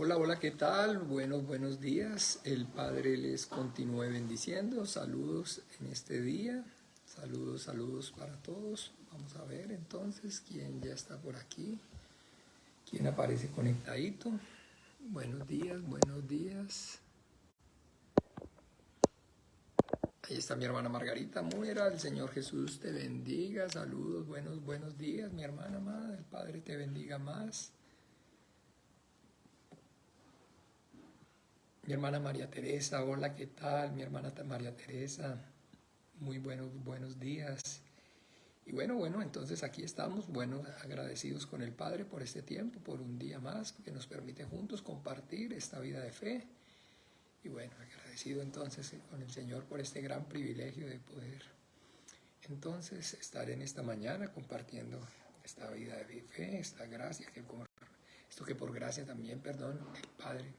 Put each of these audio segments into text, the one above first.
Hola, hola, ¿qué tal? Buenos días. El Padre les continúe bendiciendo. Saludos en este día. Saludos para todos. Vamos a ver entonces quién ya está por aquí. ¿Quién aparece conectadito? Buenos días, buenos días. Ahí está mi hermana Margarita Muera. El Señor Jesús te bendiga. Saludos, buenos días, mi hermana amada. El Padre te bendiga más. Mi hermana María Teresa, hola, ¿qué tal? Mi hermana María Teresa, muy buenos días. Y bueno, entonces aquí estamos, agradecidos con el Padre por este tiempo, por un día más que nos permite juntos compartir esta vida de fe. Y bueno, agradecido entonces con el Señor por este gran privilegio de poder entonces estar en esta mañana compartiendo esta vida de fe, esta gracia, esto que por gracia también, perdón, el Padre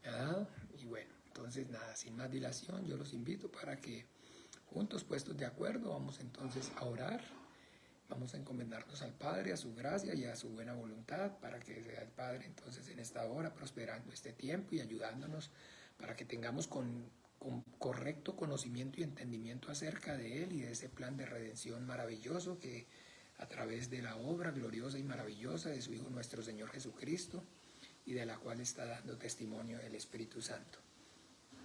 me ha dado. Y bueno, entonces nada, sin más dilación, yo los invito para que juntos puestos de acuerdo vamos entonces a orar. Vamos a encomendarnos al Padre, a su gracia y a su buena voluntad, para que sea el Padre entonces en esta hora prosperando este tiempo y ayudándonos para que tengamos con correcto conocimiento y entendimiento acerca de Él y de ese plan de redención maravilloso que a través de la obra gloriosa y maravillosa de su Hijo nuestro Señor Jesucristo y de la cual está dando testimonio el Espíritu Santo.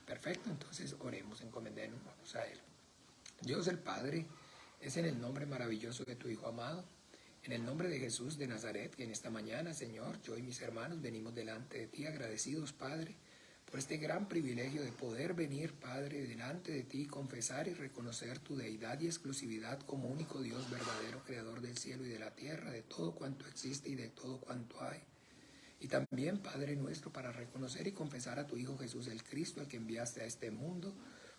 Perfecto, entonces oremos, encomendémonos a Él. Dios el Padre, es en el nombre maravilloso de tu Hijo amado, en el nombre de Jesús de Nazaret, que en esta mañana, Señor, yo y mis hermanos venimos delante de ti agradecidos, Padre, por este gran privilegio de poder venir, Padre, delante de ti, confesar y reconocer tu deidad y exclusividad como único Dios verdadero, creador del cielo y de la tierra, de todo cuanto existe y de todo cuanto hay. Y también, Padre nuestro, para reconocer y confesar a tu Hijo Jesús el Cristo, el que enviaste a este mundo,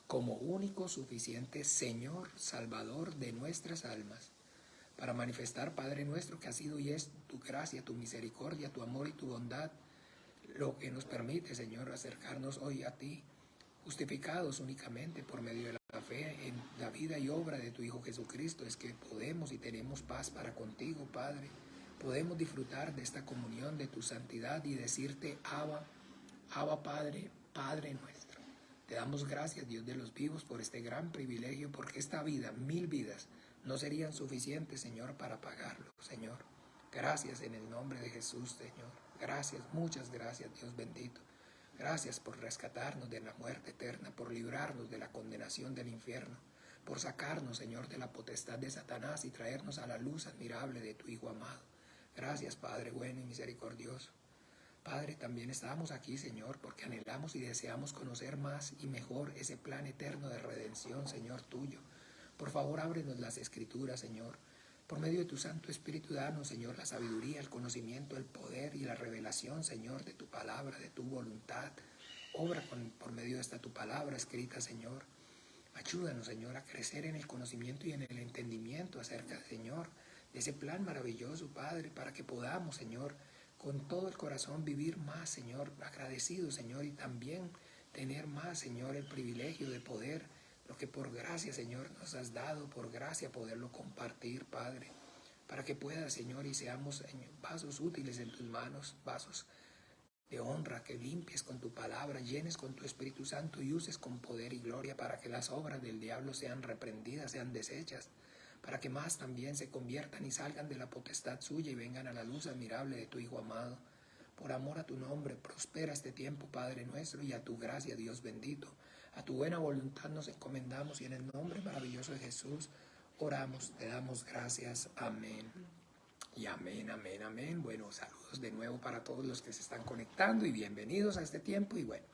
como único, suficiente Señor, Salvador de nuestras almas, para manifestar, Padre nuestro, que ha sido y es tu gracia, tu misericordia, tu amor y tu bondad, lo que nos permite, Señor, acercarnos hoy a ti, justificados únicamente por medio de la fe en la vida y obra de tu Hijo Jesucristo, es que podemos y tenemos paz para contigo, Padre. Podemos disfrutar de esta comunión, de tu santidad y decirte, Abba Padre, Padre nuestro. Te damos gracias, Dios de los vivos, por este gran privilegio, porque esta vida, 1000 vidas, no serían suficientes, Señor, para pagarlo, Señor. Gracias en el nombre de Jesús, Señor. Gracias, muchas gracias, Dios bendito. Gracias por rescatarnos de la muerte eterna, por librarnos de la condenación del infierno, por sacarnos, Señor, de la potestad de Satanás y traernos a la luz admirable de tu Hijo amado. Gracias, Padre bueno y misericordioso. Padre, también estamos aquí, Señor, porque anhelamos y deseamos conocer más y mejor ese plan eterno de redención, Señor, tuyo. Por favor, ábrenos las Escrituras, Señor. Por medio de tu Santo Espíritu, danos, Señor, la sabiduría, el conocimiento, el poder y la revelación, Señor, de tu palabra, de tu voluntad. Obra por medio de esta tu palabra escrita, Señor. Ayúdanos, Señor, a crecer en el conocimiento y en el entendimiento acerca, Señor, de ese plan maravilloso, Padre, para que podamos, Señor, con todo el corazón vivir más, Señor, agradecidos, Señor, y también tener más, Señor, el privilegio de poder, lo que por gracia, Señor, nos has dado, por gracia poderlo compartir, Padre, para que pueda, Señor, y seamos, Señor, vasos útiles en tus manos, vasos de honra, que limpies con tu palabra, llenes con tu Espíritu Santo y uses con poder y gloria para que las obras del diablo sean reprendidas, sean deshechas, para que más también se conviertan y salgan de la potestad suya y vengan a la luz admirable de tu Hijo amado. Por amor a tu nombre, prospera este tiempo, Padre nuestro, y a tu gracia, Dios bendito. A tu buena voluntad nos encomendamos y en el nombre maravilloso de Jesús oramos, te damos gracias. Amén. Y amén, amén, amén. Bueno, saludos de nuevo para todos los que se están conectando y bienvenidos a este tiempo. Y bueno,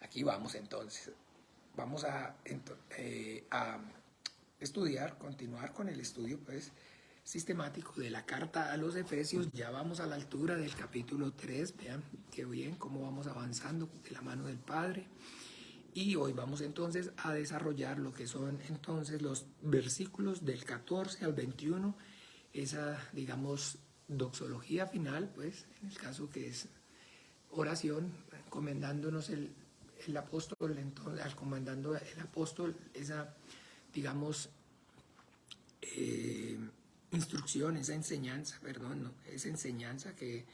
aquí vamos entonces. Vamos a estudiar, continuar con el estudio pues sistemático de la carta a los Efesios. Ya vamos a la altura del capítulo 3. Vean qué bien cómo vamos avanzando de la mano del Padre. Y hoy vamos entonces a desarrollar lo que son entonces los versículos del 14 al 21, esa, digamos, doxología final, pues, en el caso que es oración, encomendándonos el apóstol, entonces, encomendando el apóstol esa, digamos, instrucción, esa enseñanza, perdón, ¿no? Esa enseñanza que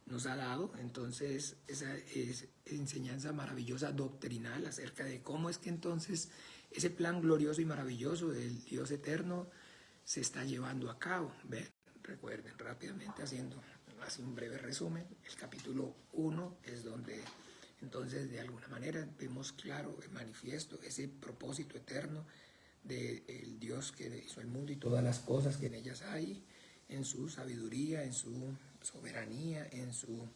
nos ha dado. Entonces, esa es enseñanza maravillosa doctrinal acerca de cómo es que entonces ese plan glorioso y maravilloso del Dios eterno se está llevando a cabo. ¿Ven? Recuerden rápidamente, haciendo así un breve resumen, el capítulo 1 es donde entonces de alguna manera vemos claro, manifiesto ese propósito eterno del Dios que hizo el mundo y todas las cosas que en ellas hay, en su sabiduría, en su soberanía, en su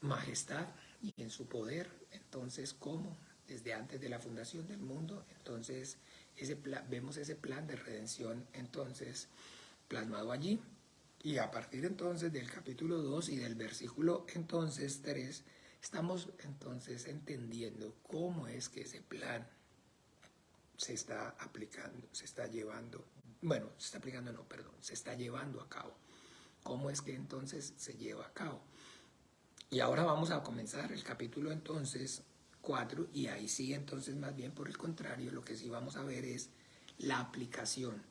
majestad y en su poder. Entonces, ¿cómo? Desde antes de la fundación del mundo, entonces vemos ese plan de redención entonces plasmado allí. Y a partir entonces del capítulo 2 y del versículo entonces 3, estamos entonces entendiendo cómo es que ese plan se está aplicando, se está llevando, bueno, se está aplicando, no, perdón, se está llevando a cabo. ¿Cómo es que entonces se lleva a cabo? Y ahora vamos a comenzar el capítulo entonces 4 y ahí sí entonces más bien por el contrario lo que sí vamos a ver es la aplicación.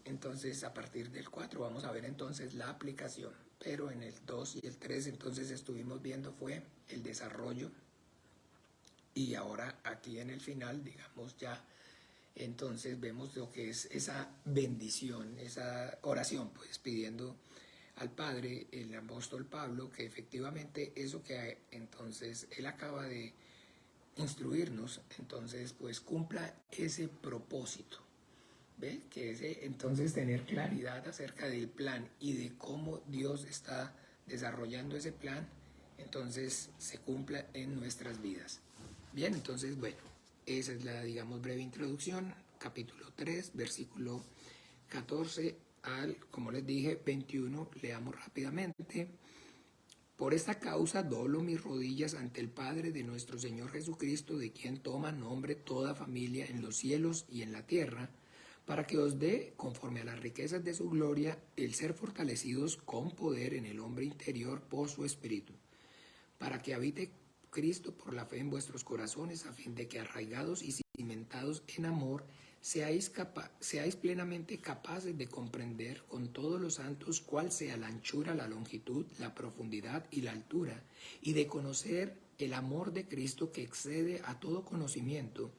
Entonces a partir del 4 vamos a ver entonces la aplicación, pero en el 2 y el 3 entonces estuvimos viendo fue el desarrollo y ahora aquí en el final digamos ya entonces vemos lo que es esa bendición, esa oración pues pidiendo al Padre, el apóstol Pablo, que efectivamente eso que entonces él acaba de instruirnos, entonces pues cumpla ese propósito. ¿Ve? Que ese, entonces tener claridad acerca del plan y de cómo Dios está desarrollando ese plan, entonces se cumpla en nuestras vidas. Bien, entonces bueno, esa es la, digamos, breve introducción, capítulo 3, versículo 14 al, como les dije, 21, leamos rápidamente. Por esta causa doblo mis rodillas ante el Padre de nuestro Señor Jesucristo, de quien toma nombre toda familia en los cielos y en la tierra, para que os dé, conforme a las riquezas de su gloria, el ser fortalecidos con poder en el hombre interior por su Espíritu, para que habite Cristo por la fe en vuestros corazones, a fin de que arraigados y cimentados en amor, seáis plenamente capaces de comprender con todos los santos cuál sea la anchura, la longitud, la profundidad y la altura, y de conocer el amor de Cristo que excede a todo conocimiento,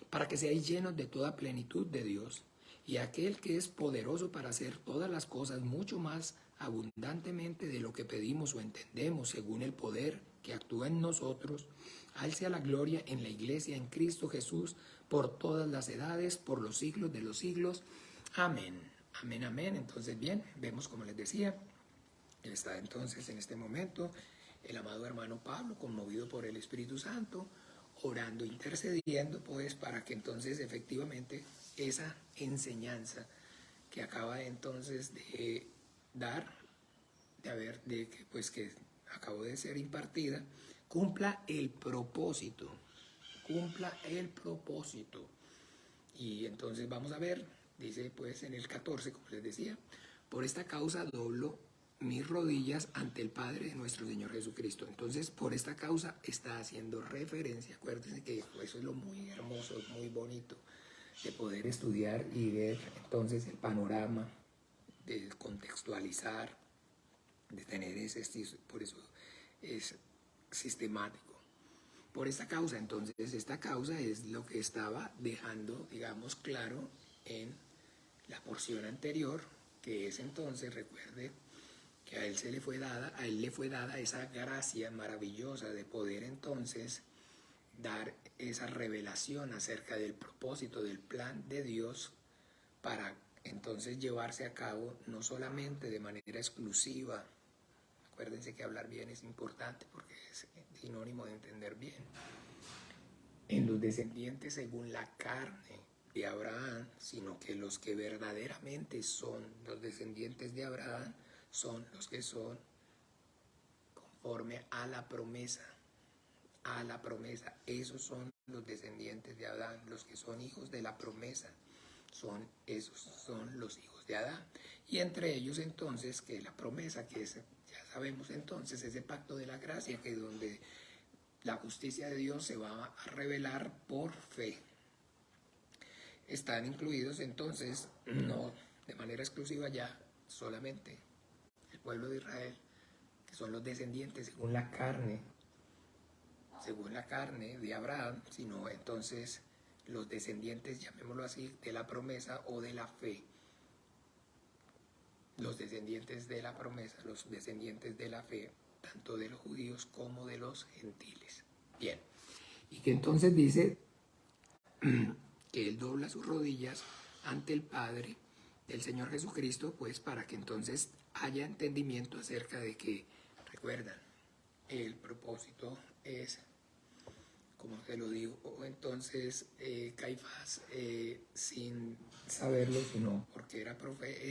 para que seáis llenos de toda plenitud de Dios. Y aquel que es poderoso para hacer todas las cosas mucho más abundantemente de lo que pedimos o entendemos, según el poder que actúa en nosotros, a Él sea la gloria en la Iglesia, en Cristo Jesús, por todas las edades, por los siglos de los siglos. Amén. Amén, amén. Entonces, bien, vemos como les decía, está entonces en este momento el amado hermano Pablo, conmovido por el Espíritu Santo, orando, intercediendo, pues, para que entonces efectivamente esa enseñanza que acaba entonces de dar, que acabó de ser impartida, cumpla el propósito, cumpla el propósito. Y entonces vamos a ver, dice pues en el 14, como les decía, por esta causa doblo mis rodillas ante el Padre de nuestro Señor Jesucristo. Entonces, por esta causa está haciendo referencia. Acuérdense que eso es lo muy hermoso, muy bonito de poder estudiar y ver entonces el panorama, de contextualizar, de tener por eso es sistemático. Por esta causa, entonces, esta causa es lo que estaba dejando, digamos, claro en la porción anterior, que es entonces, recuerde, que a él le fue dada esa gracia maravillosa de poder entonces dar esa revelación acerca del propósito del plan de Dios para entonces llevarse a cabo no solamente de manera exclusiva. Acuérdense que hablar bien es importante porque es sinónimo de entender bien. En los descendientes según la carne de Abraham, sino que los que verdaderamente son los descendientes de Abraham son los que son conforme a la promesa. A la promesa. Esos son los descendientes de Adán, los que son hijos de la promesa. Esos son los hijos de Adán. Y entre ellos entonces, que la promesa, que es, ya sabemos entonces, ese pacto de la gracia, que es donde la justicia de Dios se va a revelar por fe. Están incluidos entonces, no de manera exclusiva ya solamente el pueblo de Israel, que son los descendientes según la carne de Abraham, sino entonces los descendientes, llamémoslo así, de la promesa o de la fe. Los descendientes de la promesa, los descendientes de la fe, tanto de los judíos como de los gentiles. Bien, y que entonces dice que él dobla sus rodillas ante el Padre del Señor Jesucristo, pues para que entonces haya entendimiento acerca de que, recuerdan, el propósito es, como te lo digo, entonces Caifás, sin saberlo, sino porque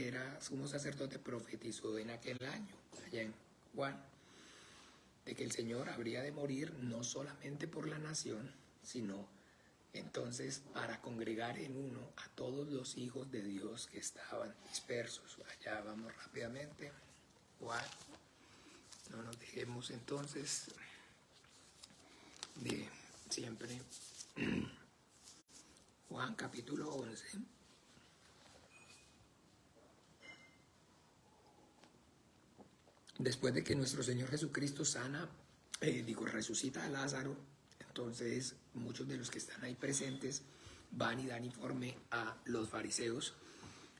era sumo sacerdote, profetizó en aquel año, allá en Juan, de que el Señor habría de morir no solamente por la nación, sino entonces para congregar en uno a todos los hijos de Dios que estaban dispersos. Allá vamos rápidamente. Juan, no nos dejemos entonces de siempre. Juan capítulo 11. Después de que nuestro Señor Jesucristo resucita a Lázaro, entonces muchos de los que están ahí presentes van y dan informe a los fariseos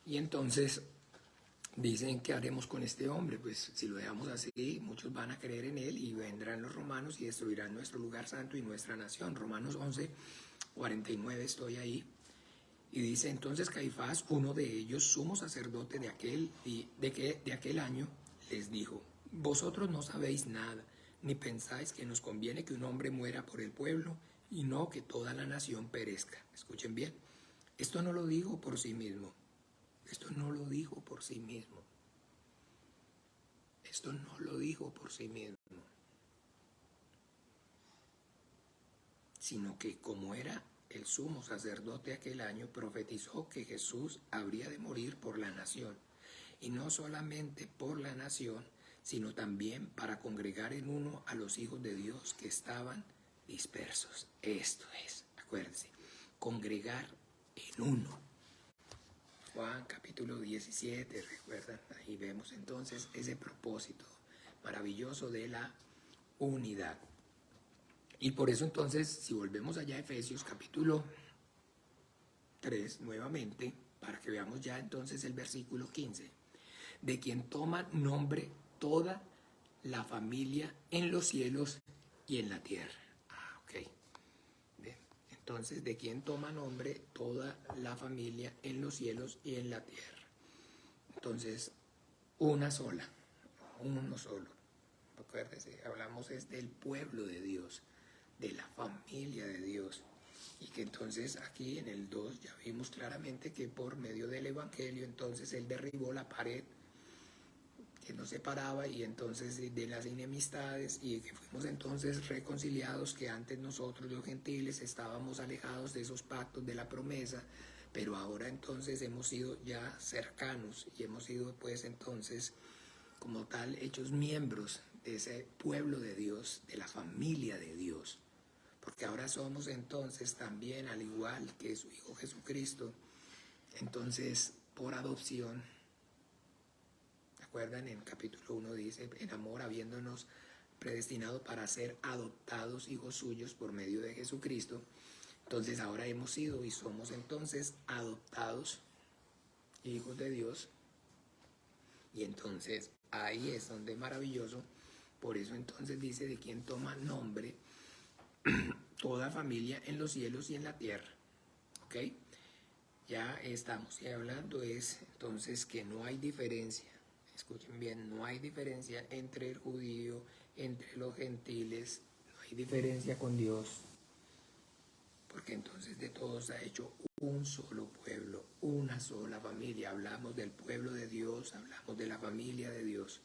y entonces dicen, ¿qué haremos con este hombre? Pues si lo dejamos así, muchos van a creer en él y vendrán los romanos y destruirán nuestro lugar santo y nuestra nación. Romanos 11, 49, estoy ahí. Y dice, entonces Caifás, uno de ellos, sumo sacerdote de aquel año, les dijo, vosotros no sabéis nada, ni pensáis que nos conviene que un hombre muera por el pueblo y no que toda la nación perezca. Escuchen bien, esto no lo dijo por sí mismo. Esto no lo dijo por sí mismo. Esto no lo dijo por sí mismo. Sino que como era el sumo sacerdote aquel año, profetizó que Jesús habría de morir por la nación. Y no solamente por la nación, sino también para congregar en uno a los hijos de Dios que estaban dispersos. Esto es, acuérdense, congregar en uno. Juan capítulo 17, recuerdan, ahí vemos entonces ese propósito maravilloso de la unidad. Y por eso entonces, si volvemos allá a Efesios capítulo 3 nuevamente, para que veamos ya entonces el versículo 15, de quien toma nombre toda la familia en los cielos y en la tierra. Ok. Bien. Entonces, de quien toma nombre toda la familia en los cielos y en la tierra. Entonces, una sola, uno solo. Acuérdense, hablamos es del pueblo de Dios, de la familia de Dios. Y que entonces aquí en el 2 ya vimos claramente que por medio del Evangelio entonces Él derribó la pared que nos separaba y entonces de las enemistades y que fuimos entonces reconciliados, que antes nosotros los gentiles estábamos alejados de esos pactos de la promesa, pero ahora entonces hemos sido ya cercanos y hemos sido pues entonces como tal hechos miembros de ese pueblo de Dios, de la familia de Dios. Porque ahora somos entonces también, al igual que su Hijo Jesucristo, entonces por adopción. ¿Recuerdan? En el capítulo 1 dice, en amor habiéndonos predestinado para ser adoptados hijos suyos por medio de Jesucristo. Entonces ahora hemos sido y somos entonces adoptados hijos de Dios. Y entonces ahí es donde es maravilloso. Por eso entonces dice, de quien toma nombre toda familia en los cielos y en la tierra. ¿Ok? Ya estamos hablando es entonces que no hay diferencia. Escuchen bien, no hay diferencia entre el judío, entre los gentiles, no hay diferencia con Dios. Porque entonces de todos ha hecho un solo pueblo, una sola familia. Hablamos del pueblo de Dios, hablamos de la familia de Dios.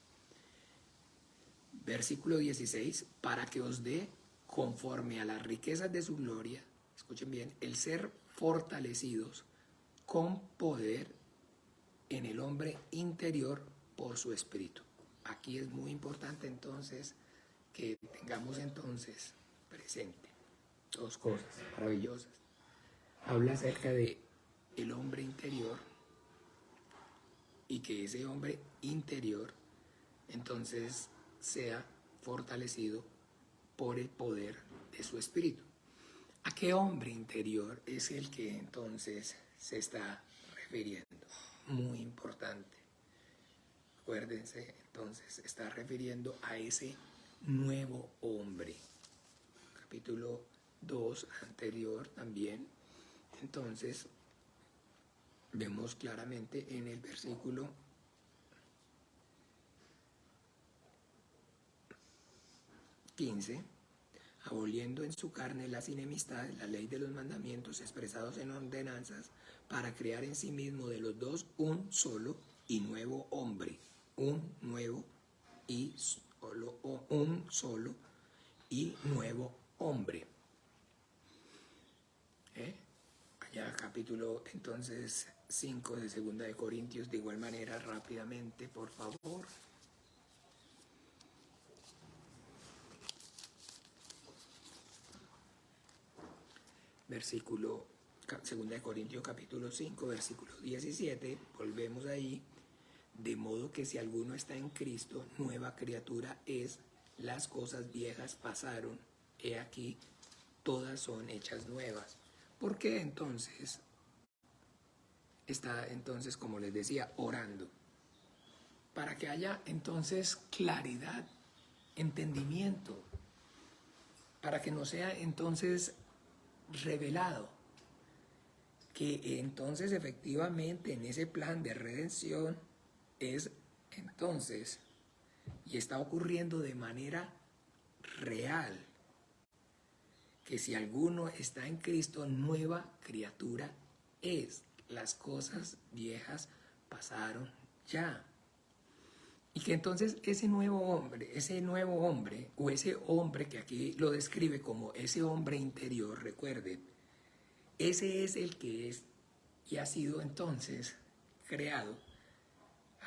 Versículo 16, para que os dé conforme a las riquezas de su gloria, escuchen bien, el ser fortalecidos con poder en el hombre interior por su espíritu. Aquí es muy importante entonces que tengamos entonces presente dos cosas maravillosas. Habla acerca de el hombre interior y que ese hombre interior entonces sea fortalecido por el poder de su espíritu. ¿A qué hombre interior es el que entonces se está refiriendo? Muy importante. Acuérdense, entonces se está refiriendo a ese nuevo hombre. Capítulo 2 anterior también. Entonces, vemos claramente en el versículo 15, aboliendo en su carne las enemistades, la ley de los mandamientos expresados en ordenanzas, para crear en sí mismo de los dos un solo y nuevo hombre, un solo y nuevo hombre. Allá capítulo entonces 5 de 2 Corintios, de igual manera rápidamente, por favor. Versículo 2 Corintios capítulo 5, versículo 17, volvemos ahí. De modo que si alguno está en Cristo, nueva criatura es, las cosas viejas pasaron, he aquí, todas son hechas nuevas. ¿Por qué entonces está entonces, como les decía, orando? Para que haya entonces claridad, entendimiento, para que no sea entonces revelado, que entonces efectivamente en ese plan de redención es entonces, y está ocurriendo de manera real, que si alguno está en Cristo, nueva criatura es. Las cosas viejas pasaron ya. Y que entonces ese nuevo hombre, o ese hombre que aquí lo describe como ese hombre interior, recuerden, ese es el que es y ha sido entonces creado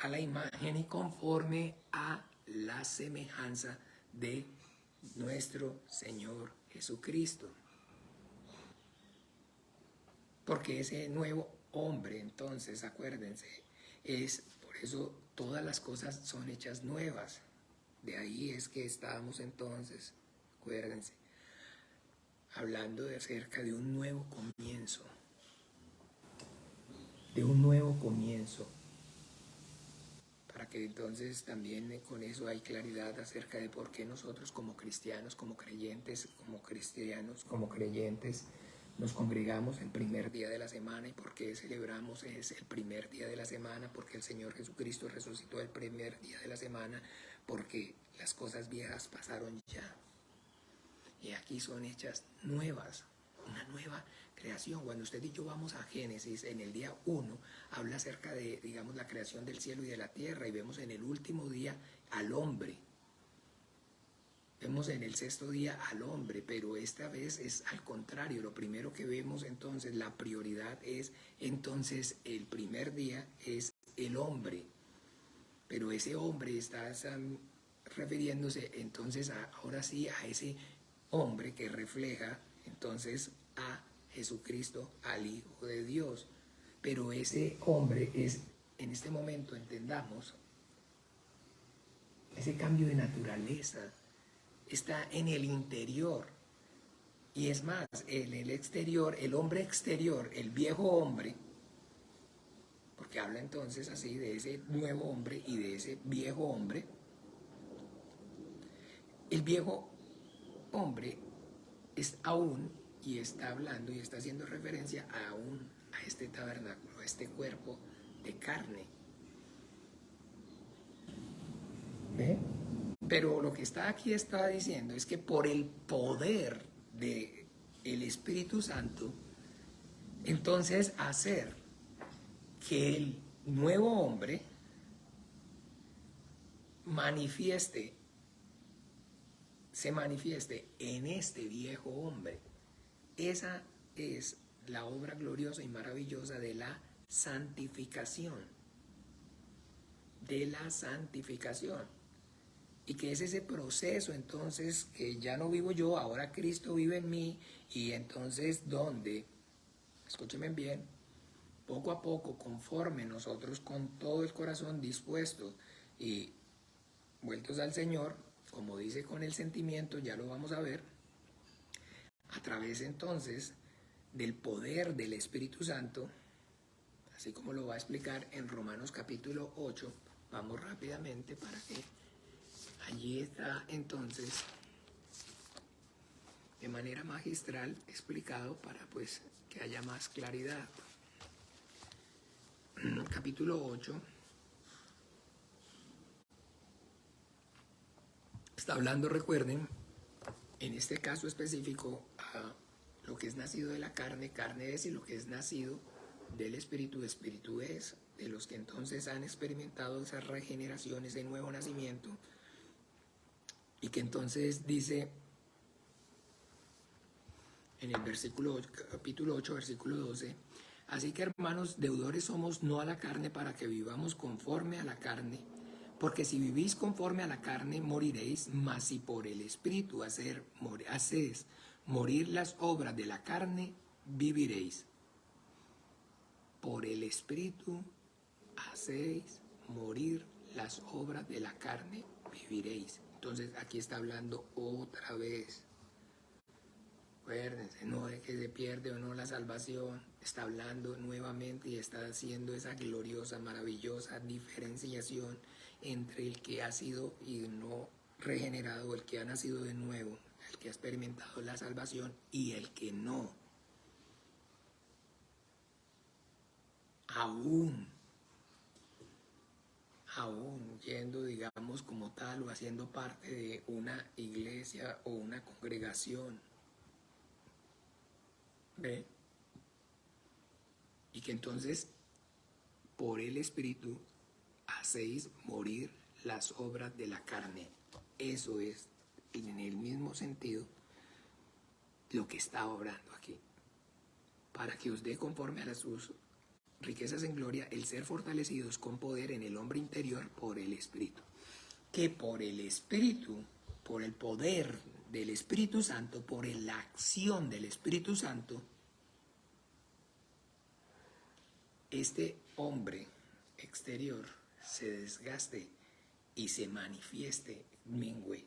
a la imagen y conforme a la semejanza de nuestro Señor Jesucristo. Porque ese nuevo hombre, entonces, acuérdense, es por eso todas las cosas son hechas nuevas. De ahí es que estamos entonces, acuérdense, hablando de acerca de un nuevo comienzo. De un nuevo comienzo. Para que entonces también con eso hay claridad acerca de por qué nosotros como cristianos, como creyentes, nos congregamos el primer día de la semana y por qué celebramos es el primer día de la semana, porque el Señor Jesucristo resucitó el primer día de la semana, porque las cosas viejas pasaron ya. Y aquí son hechas nuevas, una nueva creación. Cuando usted y yo vamos a Génesis, en el día 1, habla acerca de, digamos, la creación del cielo y de la tierra, y vemos en el último día al hombre. Vemos en el sexto día al hombre, pero esta vez es al contrario. Lo primero que vemos entonces, la prioridad es, entonces, el primer día es el hombre. Pero ese hombre está refiriéndose entonces ahora sí a ese hombre que refleja entonces a Jesucristo, al Hijo de Dios. Pero ese hombre es, en este momento entendamos, ese cambio de naturaleza está en el interior. Y es más, en el exterior, el hombre exterior, el viejo hombre, porque habla entonces así de ese nuevo hombre y de ese viejo hombre. El viejo hombre es aún, y está hablando y está haciendo referencia aún a este tabernáculo, a este cuerpo de carne. ¿Ve? Pero lo que está aquí está diciendo es que por el poder del Espíritu Santo, entonces hacer que el nuevo hombre se manifieste en este viejo hombre. Esa es la obra gloriosa y maravillosa de la santificación. De la santificación. Y que es ese proceso entonces que ya no vivo yo, ahora Cristo vive en mí. Y entonces donde, escúchenme bien, poco a poco, conforme nosotros con todo el corazón dispuesto y vueltos al Señor, como dice con el sentimiento, ya lo vamos a ver, a través entonces del poder del Espíritu Santo, así como lo va a explicar en Romanos capítulo 8, vamos rápidamente para que allí está entonces de manera magistral explicado para pues que haya más claridad. Capítulo 8 está hablando, recuerden, en este caso específico, a lo que es nacido de la carne, carne es, y lo que es nacido del espíritu, espíritu es, de los que entonces han experimentado esas regeneraciones, ese nuevo nacimiento, y que entonces dice en el capítulo 8, versículo 12, así que hermanos, deudores somos no a la carne para que vivamos conforme a la carne, porque si vivís conforme a la carne moriréis, mas si por el Espíritu hacéis morir las obras de la carne, viviréis. Por el Espíritu hacéis morir las obras de la carne, viviréis. Entonces aquí está hablando otra vez. Acuérdense, no de que se pierde o no la salvación, está hablando nuevamente y está haciendo esa gloriosa, maravillosa diferenciación entre el que ha sido y no regenerado, el que ha nacido de nuevo, el que ha experimentado la salvación y el que no. Aún yendo, digamos, como tal o haciendo parte de una iglesia o una congregación. ¿Ve? Y que entonces por el Espíritu hacéis morir las obras de la carne. Eso es, en el mismo sentido, lo que está obrando aquí. Para que os dé conforme a sus riquezas en gloria el ser fortalecidos con poder en el hombre interior por el Espíritu. Que por el Espíritu, por el poder del Espíritu Santo, por la acción del Espíritu Santo, este hombre exterior se desgaste y se manifieste, mengüe.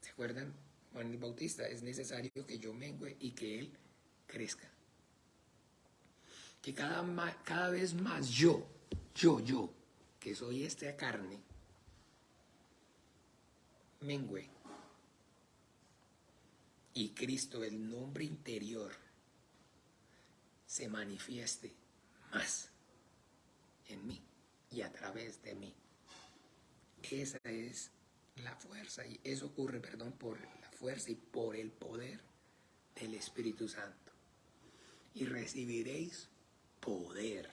¿Se acuerdan? Juan el Bautista, es necesario que yo mengüe y que él crezca. Que cada vez más yo, que soy esta carne, mengüe. Y Cristo, el nombre interior, se manifieste más en mí y a través de mí. Esa es la fuerza, y eso ocurre, por la fuerza y por el poder del Espíritu Santo. Y recibiréis poder.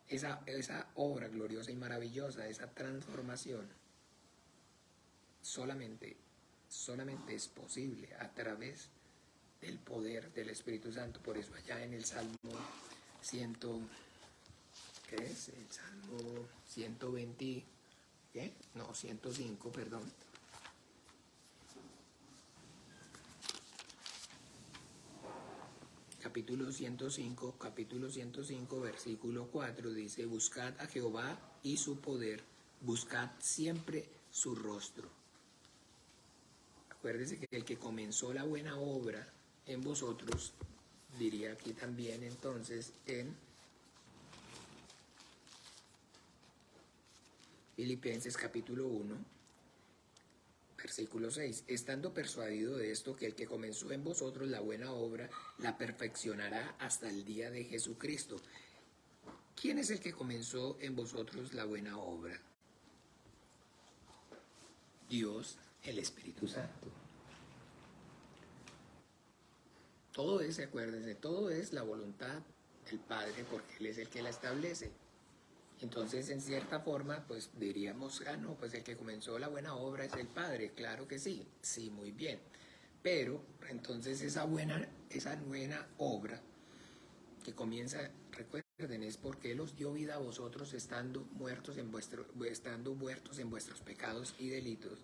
Esa obra gloriosa y maravillosa, esa transformación, solamente es posible a través del poder del Espíritu Santo. Por eso allá en el Salmo 100, ¿qué es? El Salmo 120, ¿qué? No, 105, perdón. Capítulo 105, versículo 4, dice, buscad a Jehová y su poder, buscad siempre su rostro. Acuérdense que el que comenzó la buena obra en vosotros, diría aquí también entonces en Filipenses capítulo 1, versículo 6, estando persuadido de esto, que el que comenzó en vosotros la buena obra, la perfeccionará hasta el día de Jesucristo. ¿Quién es el que comenzó en vosotros la buena obra? Dios, el Espíritu Santo. Todo es, acuérdense, todo es la voluntad del Padre, porque Él es el que la establece. Entonces, en cierta forma, pues diríamos, no, pues el que comenzó la buena obra es el Padre. Claro que sí, muy bien. Pero, entonces esa buena obra que comienza, recuerden, es porque Él os dio vida a vosotros estando muertos en vuestros pecados y delitos.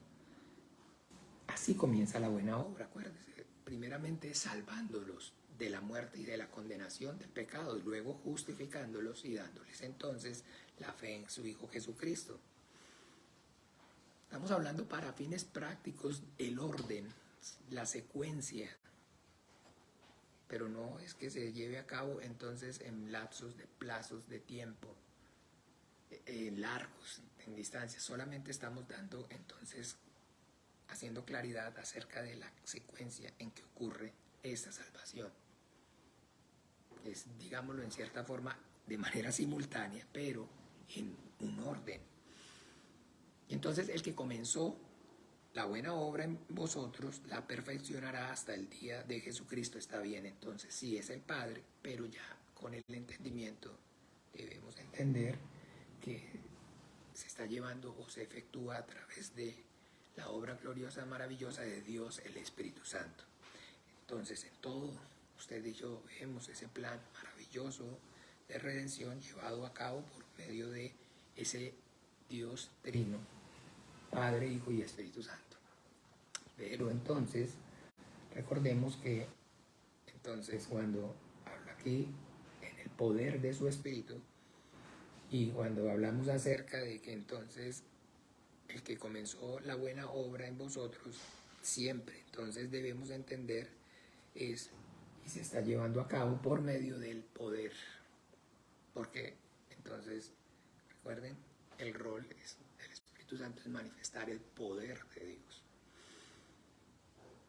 Así comienza la buena obra, acuérdense. Primeramente salvándolos de la muerte y de la condenación del pecado, y luego justificándolos y dándoles entonces la fe en su Hijo Jesucristo. Estamos hablando para fines prácticos, el orden, la secuencia, pero no es que se lleve a cabo entonces en lapsos de plazos de tiempo largos, en distancia. Solamente estamos dando entonces, haciendo claridad acerca de la secuencia en que ocurre esta salvación. Es, digámoslo en cierta forma, de manera simultánea, pero en un orden. Y entonces el que comenzó la buena obra en vosotros la perfeccionará hasta el día de Jesucristo. Está bien, entonces sí es el Padre, pero ya con el entendimiento debemos entender que se está llevando o se efectúa a través de la obra gloriosa, maravillosa de Dios, el Espíritu Santo. Entonces, en todo, usted y yo vemos ese plan maravilloso de redención llevado a cabo por medio de ese Dios trino, Padre, Hijo y Espíritu Santo. Pero entonces, recordemos que entonces cuando habla aquí en el poder de su Espíritu, y cuando hablamos acerca de que entonces el que comenzó la buena obra en vosotros, siempre entonces debemos entender es, y se está llevando a cabo por medio del poder. Porque entonces, recuerden, el rol del Espíritu Santo es manifestar el poder de Dios.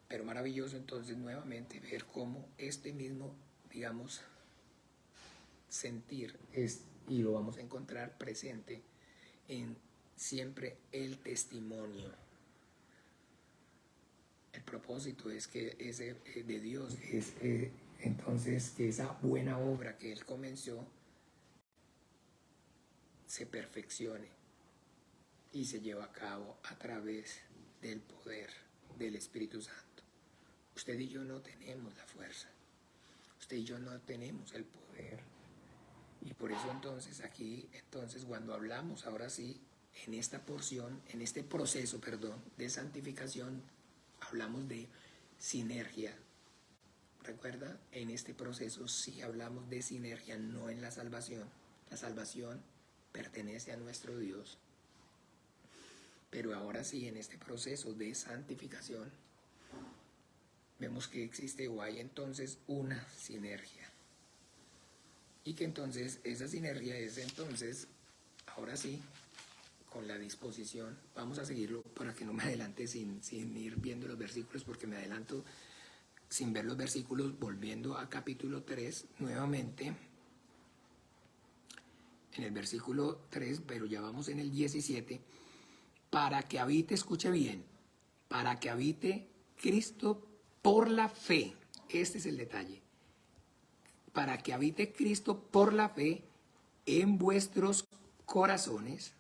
Pero maravilloso entonces nuevamente ver cómo este mismo, digamos, sentir es, y lo vamos a encontrar presente en siempre el testimonio. El propósito es que ese de Dios es entonces que esa buena obra que Él comenzó se perfeccione y se lleva a cabo a través del poder del Espíritu Santo. Usted y yo no tenemos la fuerza, usted y yo no tenemos el poder. Y por eso entonces aquí, entonces cuando hablamos ahora sí, en esta porción, en este proceso, perdón, de santificación, hablamos de sinergia. Recuerda, en este proceso sí hablamos de sinergia, no en la salvación. La salvación pertenece a nuestro Dios. Pero ahora sí, en este proceso de santificación, vemos que existe o hay entonces una sinergia. Y que entonces esa sinergia es entonces, ahora sí, con la disposición, vamos a seguirlo para que no me adelante sin ir viendo los versículos, porque me adelanto sin ver los versículos, volviendo a capítulo 3 nuevamente, en el versículo 3, pero ya vamos en el 17, para que habite, escuche bien, para que habite Cristo por la fe. Este es el detalle. Para que habite Cristo por la fe en vuestros corazones,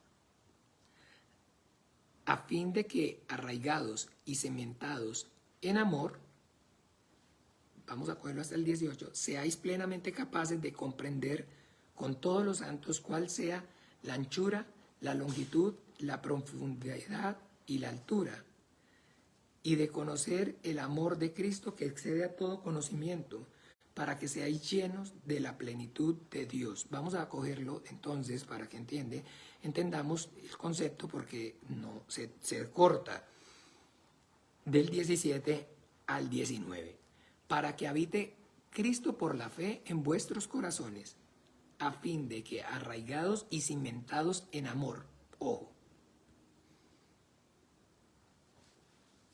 a fin de que, arraigados y cimentados en amor, vamos a cogerlo hasta el 18, seáis plenamente capaces de comprender con todos los santos cuál sea la anchura, la longitud, la profundidad y la altura, y de conocer el amor de Cristo que excede a todo conocimiento, para que seáis llenos de la plenitud de Dios. Vamos a cogerlo entonces para que entendamos el concepto, porque no se corta del 17 al 19. Para que habite Cristo por la fe en vuestros corazones, a fin de que, arraigados y cimentados en amor, ojo.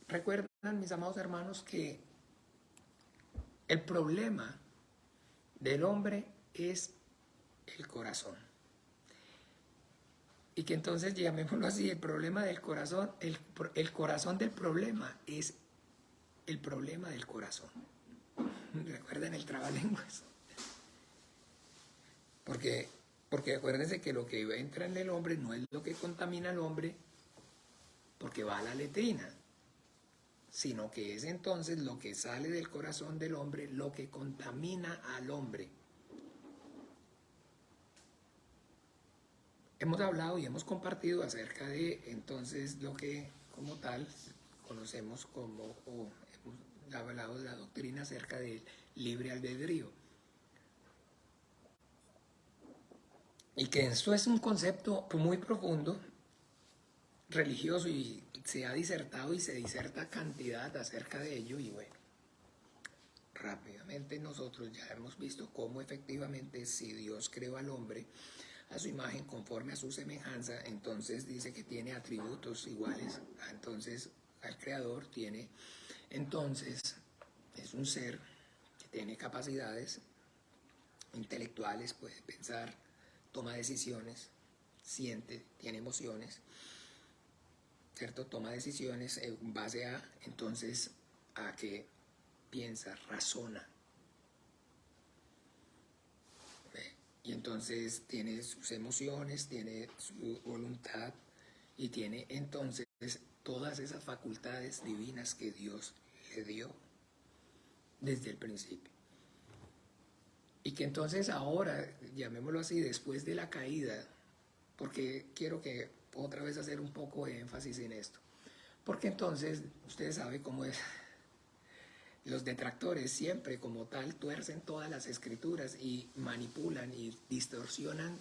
Recuerdan, mis amados hermanos, que el problema del hombre es el corazón. Y que entonces, llamémoslo así, el problema del corazón, el corazón del problema es el problema del corazón. ¿Recuerdan el trabalenguas? Porque acuérdense que lo que entra en el hombre no es lo que contamina al hombre, porque va a la letrina, sino que es entonces lo que sale del corazón del hombre lo que contamina al hombre. Hemos hablado y hemos compartido acerca de entonces lo que como tal conocemos como, o hemos hablado de la doctrina acerca del libre albedrío. Y que esto es un concepto muy profundo. religioso y se ha disertado y se diserta cantidad acerca de ello y bueno, rápidamente nosotros ya hemos visto cómo efectivamente si Dios creó al hombre a su imagen conforme a su semejanza, entonces dice que tiene atributos iguales, entonces al creador tiene, entonces es un ser que tiene capacidades intelectuales, puede pensar, toma decisiones, siente, tiene emociones, ¿cierto? Toma decisiones en base a, entonces, a que piensa, razona. ¿Ve? Y entonces tiene sus emociones, tiene su voluntad y tiene entonces todas esas facultades divinas que Dios le dio desde el principio. Y que entonces ahora, llamémoslo así, después de la caída, porque quiero que otra vez hacer un poco de énfasis en esto, porque entonces ustedes saben cómo es, los detractores siempre como tal tuercen todas las escrituras y manipulan y distorsionan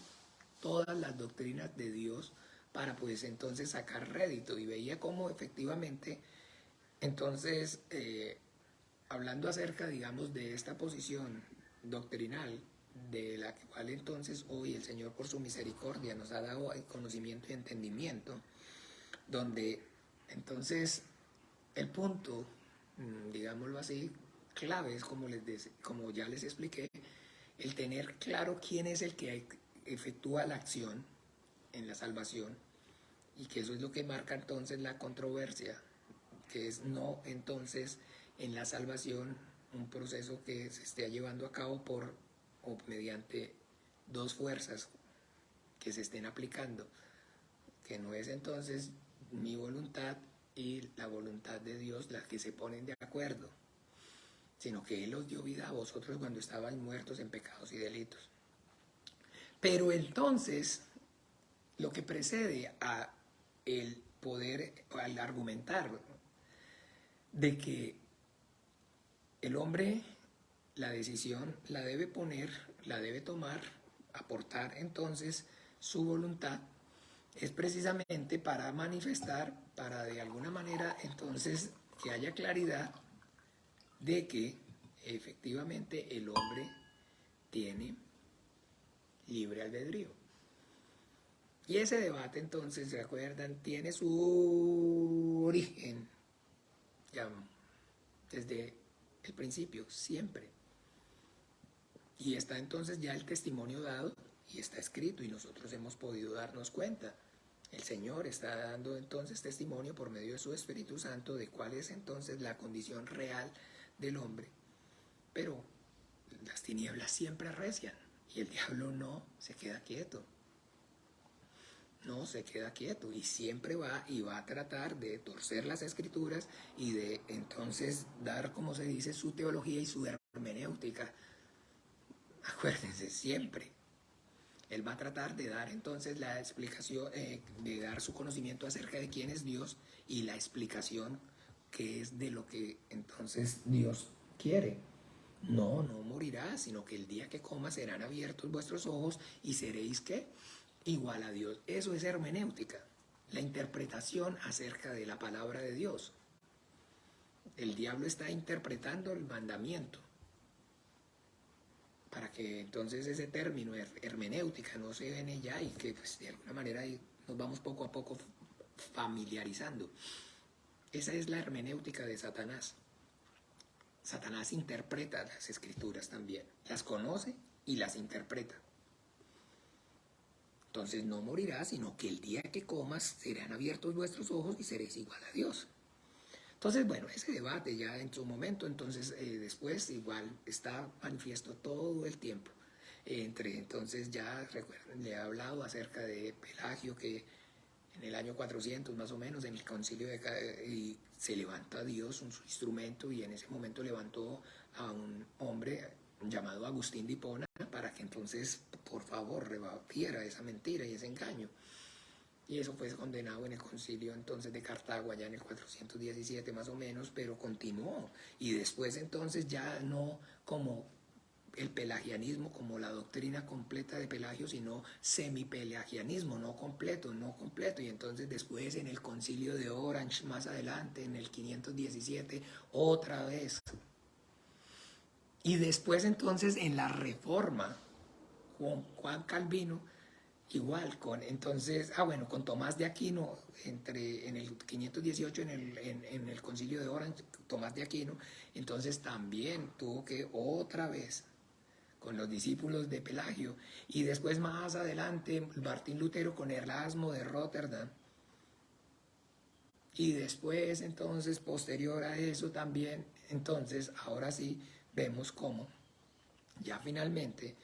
todas las doctrinas de Dios para pues entonces sacar rédito, y veía cómo efectivamente entonces hablando acerca digamos de esta posición doctrinal de la cual entonces hoy el Señor por su misericordia nos ha dado el conocimiento y entendimiento, donde entonces el punto, digámoslo así, clave es como ya les expliqué, el tener claro quién es el que efectúa la acción en la salvación, y que eso es lo que marca entonces la controversia, que es no entonces en la salvación un proceso que se esté llevando a cabo por o mediante dos fuerzas que se estén aplicando, que no es entonces mi voluntad y la voluntad de Dios las que se ponen de acuerdo, sino que Él os dio vida a vosotros cuando estaban muertos en pecados y delitos. Pero entonces, lo que precede a el poder, al argumentar de que el hombre la decisión la debe poner, la debe tomar, aportar entonces su voluntad, es precisamente para manifestar, para de alguna manera entonces que haya claridad de que efectivamente el hombre tiene libre albedrío. Y ese debate entonces, ¿se acuerdan? Tiene su origen ya desde el principio, siempre. Y está entonces ya el testimonio dado y está escrito y nosotros hemos podido darnos cuenta. El Señor está dando entonces testimonio por medio de su Espíritu Santo de cuál es entonces la condición real del hombre. Pero las tinieblas siempre arrecian y el diablo no se queda quieto. No se queda quieto y siempre va y va a tratar de torcer las escrituras y de entonces dar, como se dice, su teología y su hermenéutica. Acuérdense, siempre. Él va a tratar de dar entonces la explicación, de dar su conocimiento acerca de quién es Dios y la explicación que es de lo que entonces Dios quiere. No, no morirás, sino que el día que comas serán abiertos vuestros ojos y seréis, ¿qué? Igual a Dios. Eso es hermenéutica, la interpretación acerca de la palabra de Dios. El diablo está interpretando el mandamiento para que entonces ese término hermenéutica no se ven ya y que pues, de alguna manera nos vamos poco a poco familiarizando. Esa es la hermenéutica de Satanás. Satanás interpreta las escrituras también, las conoce y las interpreta. Entonces no morirás, sino que el día que comas serán abiertos vuestros ojos y seréis igual a Dios. Entonces, bueno, ese debate ya en su momento, entonces después igual está manifiesto todo el tiempo. Entonces ya recuerden, le he hablado acerca de Pelagio, que en el año 400 más o menos, en el concilio y se levanta Dios, su instrumento, y en ese momento levantó a un hombre llamado Agustín de Hipona para que entonces, por favor, rebatiera esa mentira y ese engaño. Y eso fue condenado en el concilio entonces de Cartago, allá en el 417 más o menos, pero continuó. Y después entonces ya no como el pelagianismo como la doctrina completa de Pelagio, sino semipelagianismo, no completo, no completo. Y entonces después en el concilio de Orange, más adelante, en el 517, otra vez. Y después entonces en la Reforma, Juan Calvino, igual, con Tomás de Aquino, en el 518, en el concilio de Orange, Tomás de Aquino, entonces también tuvo que otra vez con los discípulos de Pelagio, y después más adelante Martín Lutero con Erasmo de Rotterdam, y después entonces posterior a eso también, entonces ahora sí vemos cómo ya finalmente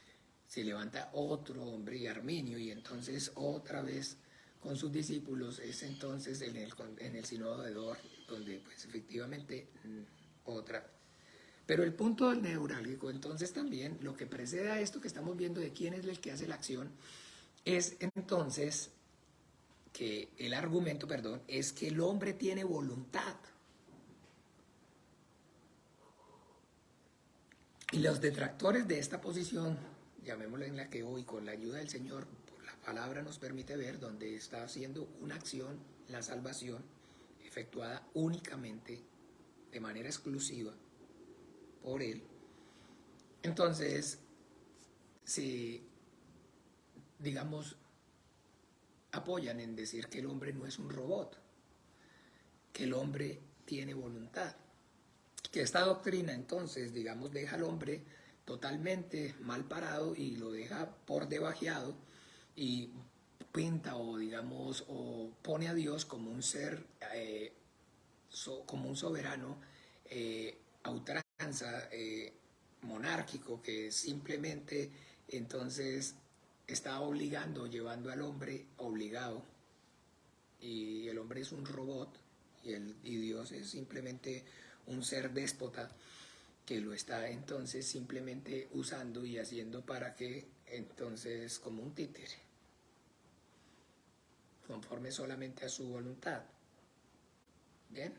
se levanta otro hombre, Arminio, y entonces otra vez con sus discípulos es entonces en el sínodo de Dort, donde pues efectivamente otra. Pero el punto neurálgico, entonces también, lo que precede a esto que estamos viendo de quién es el que hace la acción, es entonces que el argumento, perdón, es que el hombre tiene voluntad. Y los detractores de esta posición, llamémosla en la que hoy, con la ayuda del Señor, por la palabra nos permite ver donde está haciendo una acción, la salvación, efectuada únicamente, de manera exclusiva, por Él. Entonces, se, digamos, apoyan en decir que el hombre no es un robot, que el hombre tiene voluntad. Que esta doctrina entonces, digamos, deja al hombre totalmente mal parado y lo deja por debajeado y pinta o digamos o pone a Dios como un ser, como un soberano a ultranza, monárquico, que simplemente entonces está obligando, llevando al hombre obligado, y el hombre es un robot y Dios es simplemente un ser déspota que lo está entonces simplemente usando y haciendo para que entonces como un títere, conforme solamente a su voluntad. Bien,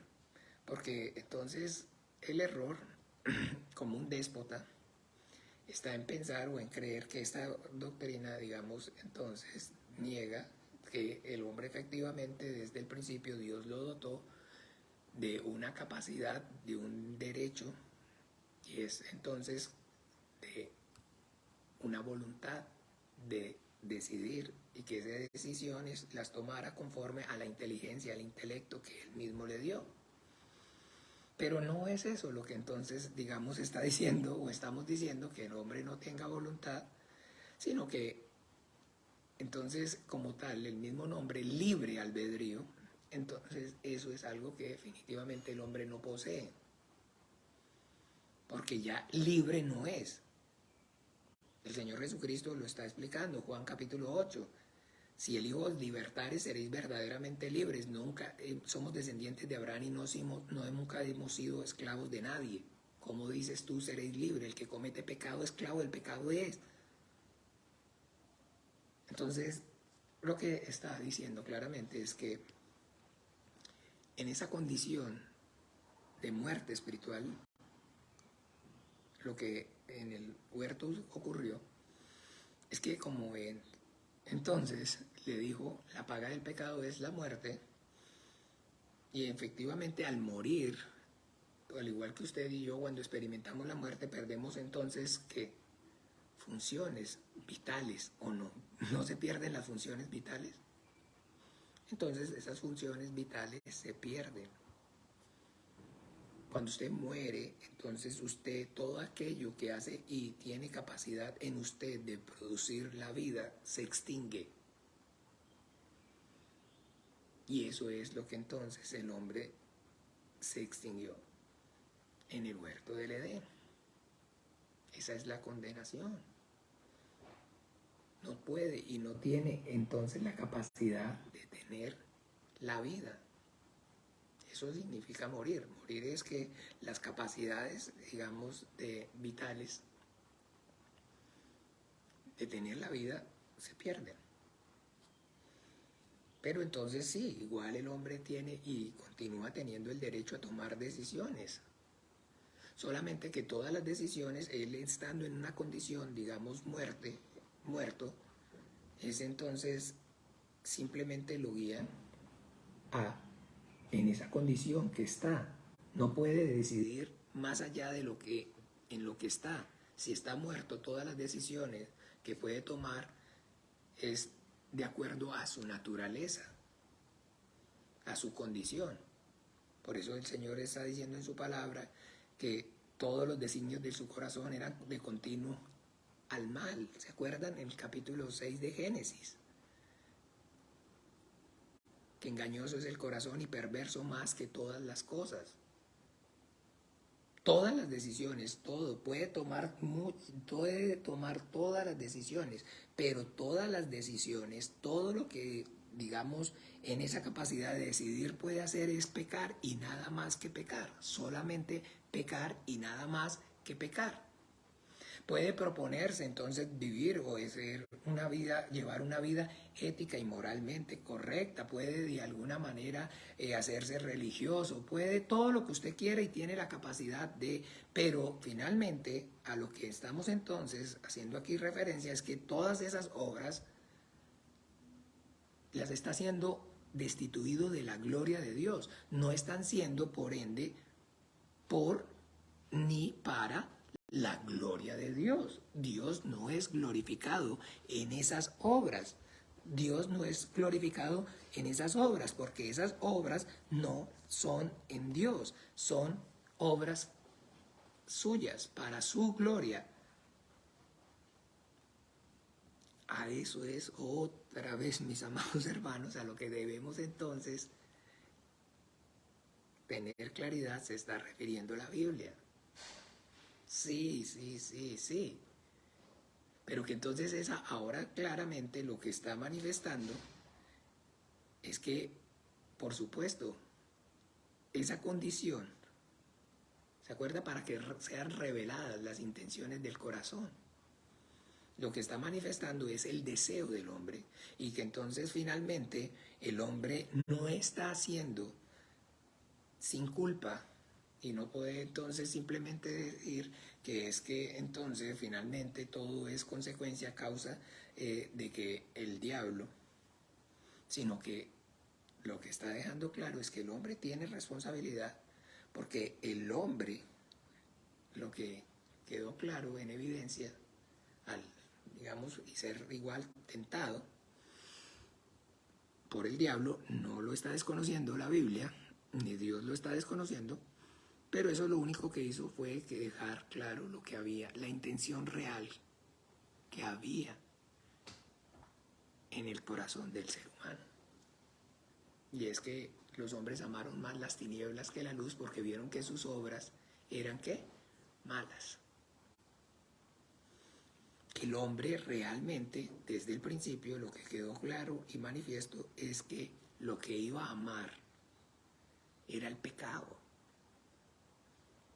porque entonces el error como un déspota está en pensar o en creer que esta doctrina, digamos, entonces niega que el hombre efectivamente desde el principio Dios lo dotó de una capacidad, de un derecho, y es entonces de una voluntad de decidir y que esas decisiones las tomara conforme a la inteligencia, al intelecto que él mismo le dio. Pero no es eso lo que entonces, digamos, está diciendo o estamos diciendo, que el hombre no tenga voluntad, sino que entonces como tal el mismo nombre, libre albedrío, entonces eso es algo que definitivamente el hombre no posee, porque ya libre no es. El Señor Jesucristo lo está explicando, Juan capítulo 8. Si el Hijo os libertare, seréis verdaderamente libres. Nunca somos descendientes de Abraham y nunca hemos sido esclavos de nadie. Como dices tú, seréis libres. El que comete pecado, esclavo del pecado es. Entonces, lo que está diciendo claramente es que en esa condición de muerte espiritual, lo que en el huerto ocurrió es que entonces le dijo, la paga del pecado es la muerte, y efectivamente al morir, al igual que usted y yo, cuando experimentamos la muerte, perdemos entonces ¿qué? Funciones vitales, ¿o no? ¿No se pierden las funciones vitales? Entonces esas funciones vitales se pierden. Cuando usted muere, entonces usted, todo aquello que hace y tiene capacidad en usted de producir la vida, se extingue. Y eso es lo que entonces el hombre se extinguió en el huerto del Edén. Esa es la condenación. No puede y no tiene entonces la capacidad de tener la vida. Eso significa morir. Morir es que las capacidades, digamos, vitales de tener la vida se pierden. Pero entonces sí, igual el hombre tiene y continúa teniendo el derecho a tomar decisiones solamente que todas las decisiones, él estando en una condición, digamos, muerto, es entonces simplemente lo guían a, en esa condición que está. No puede decidir más allá de lo que, en lo que está. Si está muerto, todas las decisiones que puede tomar es de acuerdo a su naturaleza, a su condición. Por eso el Señor está diciendo en su palabra que todos los designios de su corazón eran de continuo al mal. ¿Se acuerdan? En el capítulo 6 de Génesis. Que engañoso es el corazón y perverso más que todas las cosas. Todas las decisiones, todo, puede tomar todas las decisiones, pero todas las decisiones, todo lo que, digamos, en esa capacidad de decidir puede hacer es pecar y nada más que pecar, solamente pecar y nada más que pecar. Puede proponerse entonces vivir o ser una vida, llevar una vida ética y moralmente correcta, puede de alguna manera hacerse religioso, puede todo lo que usted quiera y tiene la capacidad de, pero finalmente a lo que estamos entonces haciendo aquí referencia es que todas esas obras las está haciendo destituido de la gloria de Dios, no están siendo por ende por ni para la gloria de Dios. Dios no es glorificado en esas obras. Dios no es glorificado en esas obras, porque esas obras no son en Dios, son obras suyas, para su gloria. A eso es otra vez, mis amados hermanos, a lo que debemos entonces tener claridad, se está refiriendo la Biblia. Sí. Pero que entonces esa ahora claramente lo que está manifestando es que, por supuesto, esa condición, ¿se acuerda? Para que sean reveladas las intenciones del corazón. Lo que está manifestando es el deseo del hombre y que entonces finalmente el hombre no está haciendo sin culpa y no puede entonces simplemente decir que es que entonces finalmente todo es consecuencia, causa de que el diablo, sino que lo que está dejando claro es que el hombre tiene responsabilidad, porque el hombre, lo que quedó claro en evidencia al, digamos, y ser igual tentado por el diablo, no lo está desconociendo la Biblia, ni Dios lo está desconociendo, pero eso lo único que hizo fue que dejar claro lo que había, la intención real que había en el corazón del ser humano. Y es que los hombres amaron más las tinieblas que la luz porque vieron que sus obras eran ¿qué? Malas. El hombre realmente, desde el principio, lo que quedó claro y manifiesto es que lo que iba a amar era el pecado.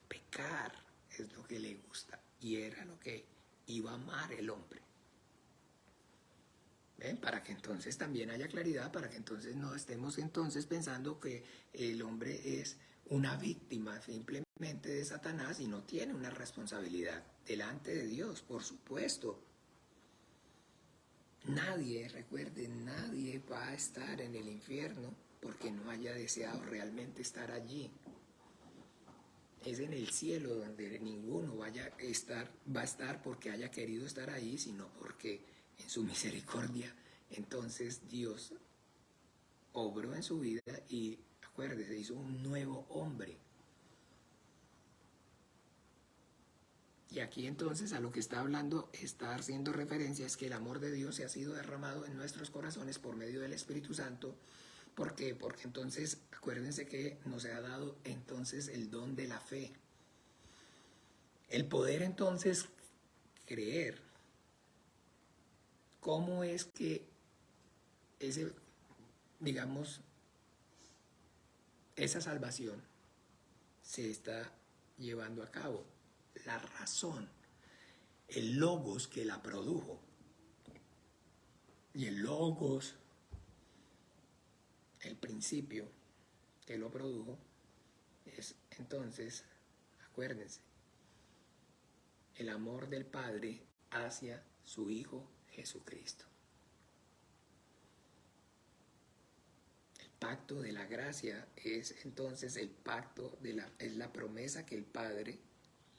Pecar es lo que le gusta y era lo que iba a amar el hombre. ¿Ven? Para que entonces también haya claridad, para que entonces no estemos entonces pensando que el hombre es una víctima simplemente de Satanás y no tiene una responsabilidad delante de Dios, por supuesto. Nadie, recuerden, nadie va a estar en el infierno porque no haya deseado realmente estar allí. Es en el cielo donde ninguno va a estar porque haya querido estar ahí, sino porque en su misericordia entonces Dios obró en su vida y, acuérdese, hizo un nuevo hombre. Y aquí entonces a lo que está hablando, está haciendo referencia es que el amor de Dios se ha sido derramado en nuestros corazones por medio del Espíritu Santo. ¿Por qué? Porque entonces acuérdense que nos ha dado entonces el don de la fe. El poder entonces creer. ¿Cómo es que digamos, esa salvación se está llevando a cabo? La razón, el logos que la produjo. Y el logos, el principio que lo produjo, es entonces, acuérdense, el amor del Padre hacia su Hijo Jesucristo. El pacto de la gracia es entonces el pacto es la promesa que el Padre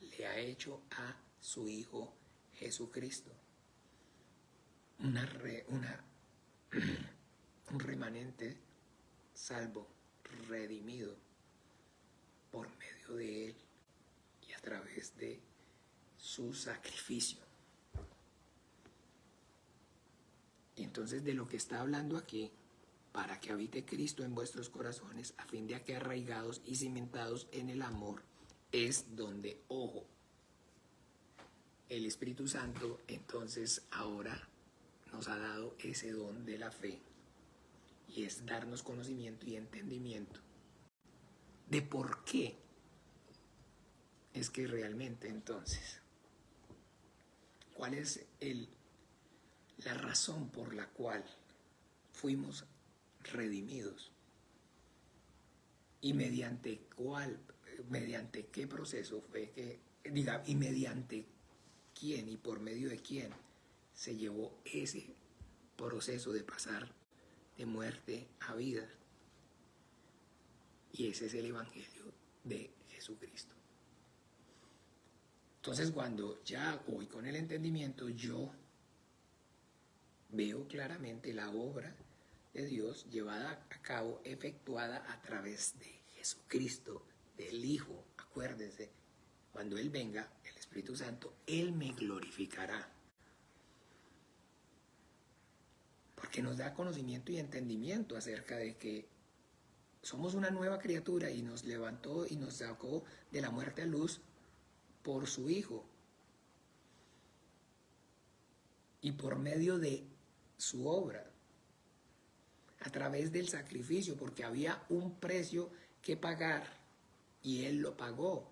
le ha hecho a su Hijo Jesucristo. Un remanente salvo, redimido por medio de Él y a través de su sacrificio. Y entonces de lo que está hablando aquí, para que habite Cristo en vuestros corazones, a fin de que arraigados y cimentados en el amor, es donde, ojo, el Espíritu Santo entonces ahora nos ha dado ese don de la fe, y es darnos conocimiento y entendimiento de por qué es que realmente entonces, cuál es la razón por la cual fuimos redimidos y mediante qué proceso fue que, y mediante quién y por medio de quién se llevó ese proceso de pasar de muerte a vida. Y ese es el Evangelio de Jesucristo. Entonces, cuando ya voy con el entendimiento, yo veo claramente la obra de Dios llevada a cabo, efectuada a través de Jesucristo, del Hijo. Acuérdense, cuando Él venga, el Espíritu Santo, Él me glorificará. Porque nos da conocimiento y entendimiento acerca de que somos una nueva criatura y nos levantó y nos sacó de la muerte a luz por su Hijo. Y por medio de su obra, a través del sacrificio, porque había un precio que pagar y Él lo pagó.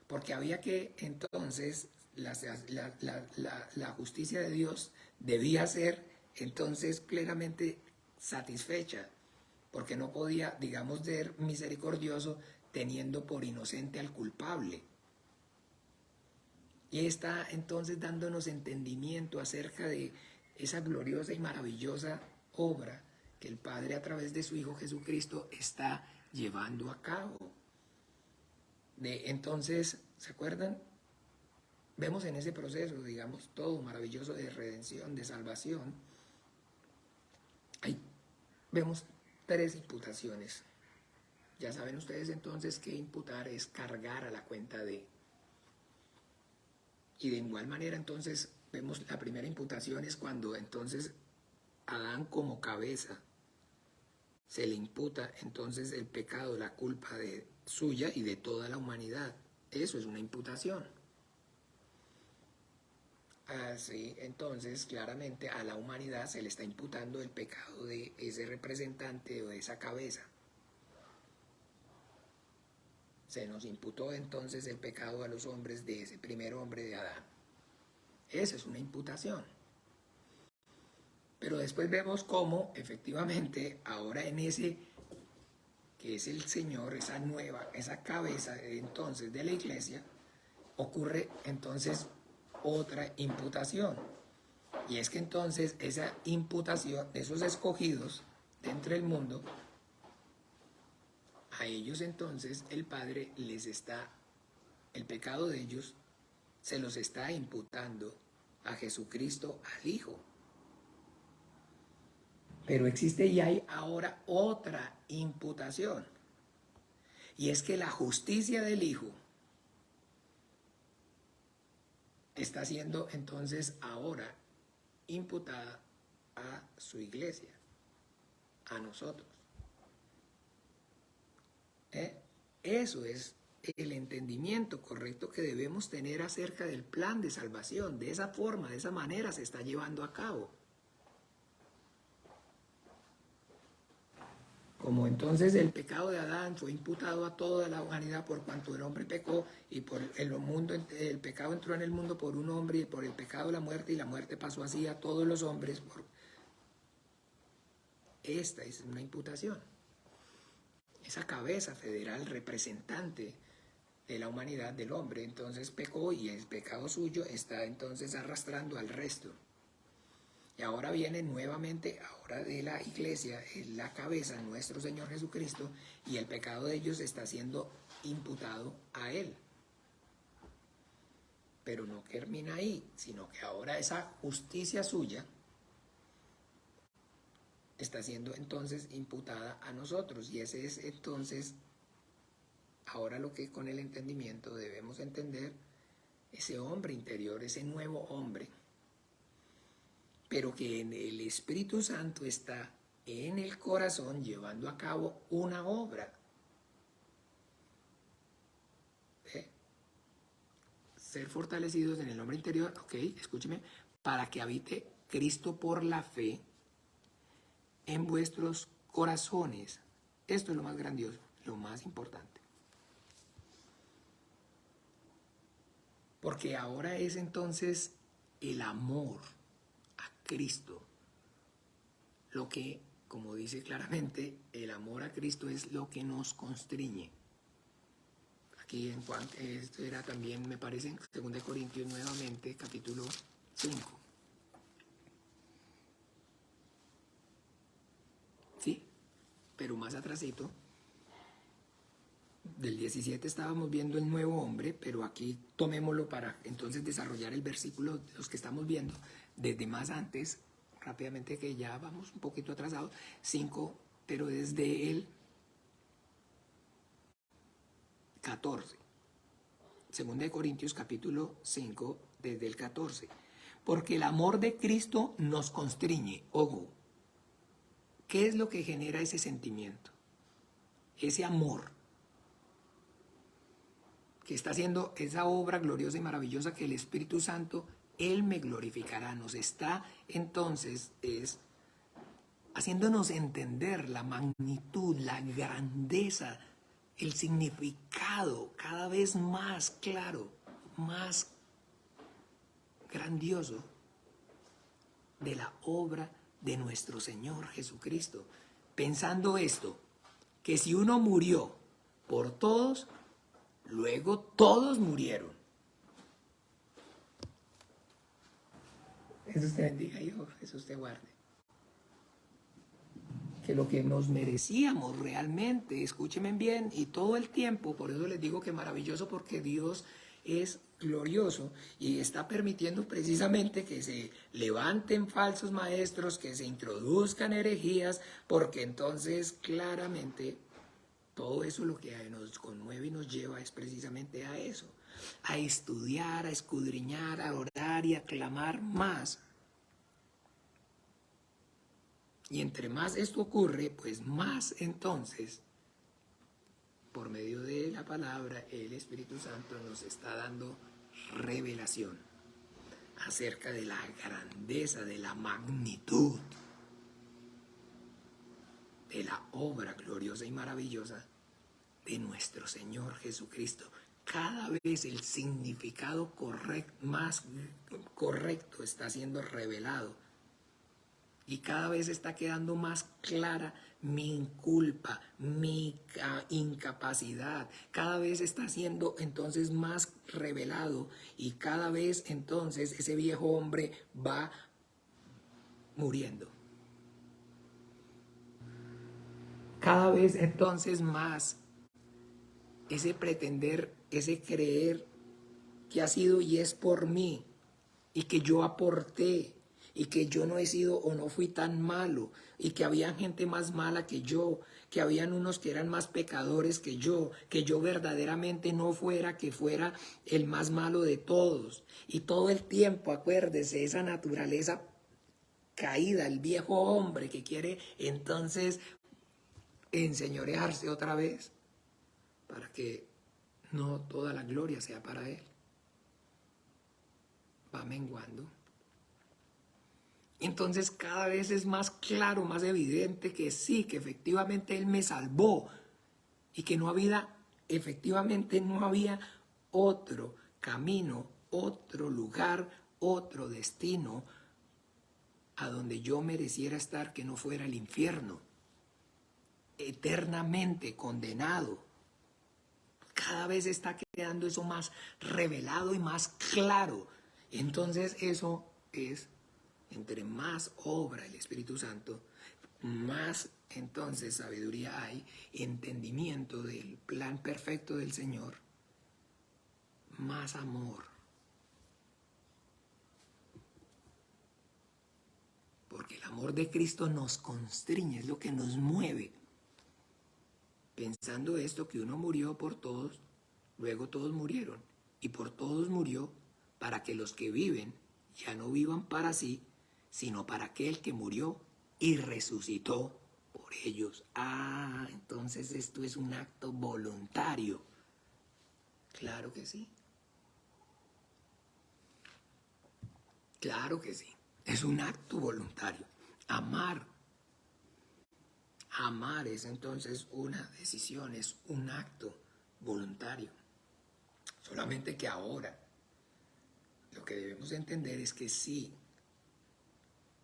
Porque había que entonces, la justicia de Dios debía ser entonces plenamente satisfecha, porque no podía, digamos, ser misericordioso teniendo por inocente al culpable. Y está entonces dándonos entendimiento acerca de esa gloriosa y maravillosa obra que el Padre a través de su Hijo Jesucristo está llevando a cabo. Entonces, ¿se acuerdan? Vemos en ese proceso, digamos, todo maravilloso de redención, de salvación. Ahí vemos 3 imputaciones. Ya saben ustedes entonces que imputar es cargar a la cuenta de. Y de igual manera entonces vemos la primera imputación es cuando entonces Adán como cabeza se le imputa entonces el pecado, la culpa de suya y de toda la humanidad. Eso es una imputación. Así, entonces, claramente a la humanidad se le está imputando el pecado de ese representante o de esa cabeza. Se nos imputó entonces el pecado a los hombres de ese primer hombre de Adán. Esa es una imputación. Pero después vemos cómo, efectivamente, ahora en ese, que es el Señor, esa cabeza entonces de la iglesia, ocurre entonces otra imputación. Y es que entonces esa imputación de esos escogidos dentro del mundo, a ellos entonces el Padre el pecado de ellos se los está imputando a Jesucristo, al Hijo. Pero existe y hay ahora otra imputación. Y es que la justicia del Hijo está siendo entonces ahora imputada a su iglesia, a nosotros. Eso es el entendimiento correcto que debemos tener acerca del plan de salvación. De esa forma, de esa manera se está llevando a cabo. Como entonces el pecado de Adán fue imputado a toda la humanidad por cuanto el hombre pecó y por el pecado entró en el mundo por un hombre y por el pecado la muerte y la muerte pasó así a todos los hombres. Esta es una imputación. Esa cabeza federal representante de la humanidad, del hombre. Entonces pecó y el pecado suyo está entonces arrastrando al resto. Y ahora viene nuevamente, ahora de la iglesia, es la cabeza, nuestro Señor Jesucristo, y el pecado de ellos está siendo imputado a Él. Pero no termina ahí, sino que ahora esa justicia suya está siendo entonces imputada a nosotros. Y ese es entonces, ahora lo que con el entendimiento debemos entender, ese hombre interior, ese nuevo hombre, pero que en el Espíritu Santo está en el corazón llevando a cabo una obra. Ser fortalecidos en el hombre interior, ok, escúcheme, para que habite Cristo por la fe en vuestros corazones. Esto es lo más grandioso, lo más importante. Porque ahora es entonces el amor a Cristo lo que, como dice claramente, el amor a Cristo es lo que nos constriñe. Aquí en cuanto, esto era también, me parece, en 2 Corintios nuevamente, capítulo 5. Sí, pero más atrasito, del 17 estábamos viendo el nuevo hombre, pero aquí tomémoslo para entonces desarrollar el versículo de los que estamos viendo, desde más antes, rápidamente que ya vamos un poquito atrasados, 5, pero desde el 14. 2 Corintios capítulo 5, desde el 14. Porque el amor de Cristo nos constriñe. Ojo, ¿qué es lo que genera ese sentimiento? Ese amor que está haciendo esa obra gloriosa y maravillosa que el Espíritu Santo, Él me glorificará. Nos está entonces haciéndonos entender la magnitud, la grandeza, el significado cada vez más claro, más grandioso de la obra de nuestro Señor Jesucristo. Pensando esto, que si uno murió por todos, luego todos murieron. Jesús te bendiga, hijo, Jesús te guarde. Que lo que nos merecíamos realmente, escúchenme bien, y todo el tiempo, por eso les digo que maravilloso, porque Dios es glorioso y está permitiendo precisamente que se levanten falsos maestros, que se introduzcan herejías, porque entonces claramente todo eso lo que nos conmueve y nos lleva es precisamente a eso, a estudiar, a escudriñar, a orar y a clamar más. Y entre más esto ocurre, pues más entonces, por medio de la palabra, el Espíritu Santo nos está dando revelación acerca de la grandeza, de la magnitud, de la obra gloriosa y maravillosa de nuestro Señor Jesucristo. Cada vez el significado más correcto está siendo revelado. Y cada vez está quedando más clara mi culpa, mi incapacidad. Cada vez está siendo entonces más revelado y cada vez entonces ese viejo hombre va muriendo. Cada vez entonces más ese pretender, ese creer que ha sido y es por mí y que yo aporté, y que yo no he sido o no fui tan malo, y que había gente más mala que yo, que habían unos que eran más pecadores que yo verdaderamente no fuera, que fuera el más malo de todos. Y todo el tiempo, acuérdese, esa naturaleza caída, el viejo hombre que quiere entonces enseñorearse otra vez, para que no toda la gloria sea para él. Va menguando. Entonces cada vez es más claro, más evidente que sí, que efectivamente Él me salvó y que efectivamente no había otro camino, otro lugar, otro destino a donde yo mereciera estar que no fuera el infierno, eternamente condenado, Cada vez está quedando eso más revelado y más claro. Entonces eso es, entre más obra el Espíritu Santo, más entonces sabiduría hay, entendimiento del plan perfecto del Señor, más amor. Porque el amor de Cristo nos constriñe, es lo que nos mueve. Pensando esto, que uno murió por todos, luego todos murieron, y por todos murió, para que los que viven ya no vivan para sí, sino para aquel que murió y resucitó por ellos. Ah, entonces esto es un acto voluntario. Claro que sí. Claro que sí. Es un acto voluntario. Amar. Amar es entonces una decisión, es un acto voluntario. Solamente que ahora lo que debemos entender es que sí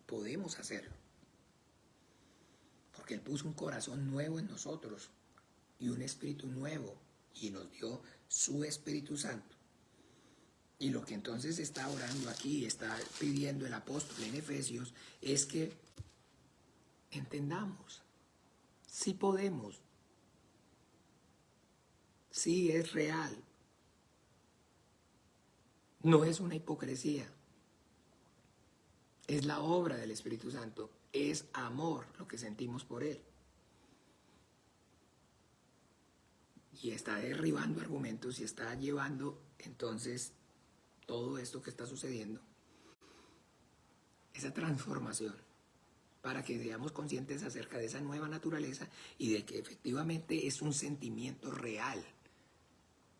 podemos hacerlo. Porque Él puso un corazón nuevo en nosotros y un espíritu nuevo y nos dio su Espíritu Santo. Y lo que entonces está orando aquí, está pidiendo el apóstol en Efesios, es que entendamos, sí podemos, sí es real, no es una hipocresía, es la obra del Espíritu Santo, es amor lo que sentimos por Él. Y está derribando argumentos y está llevando entonces todo esto que está sucediendo, esa transformación, para que seamos conscientes acerca de esa nueva naturaleza y de que efectivamente es un sentimiento real,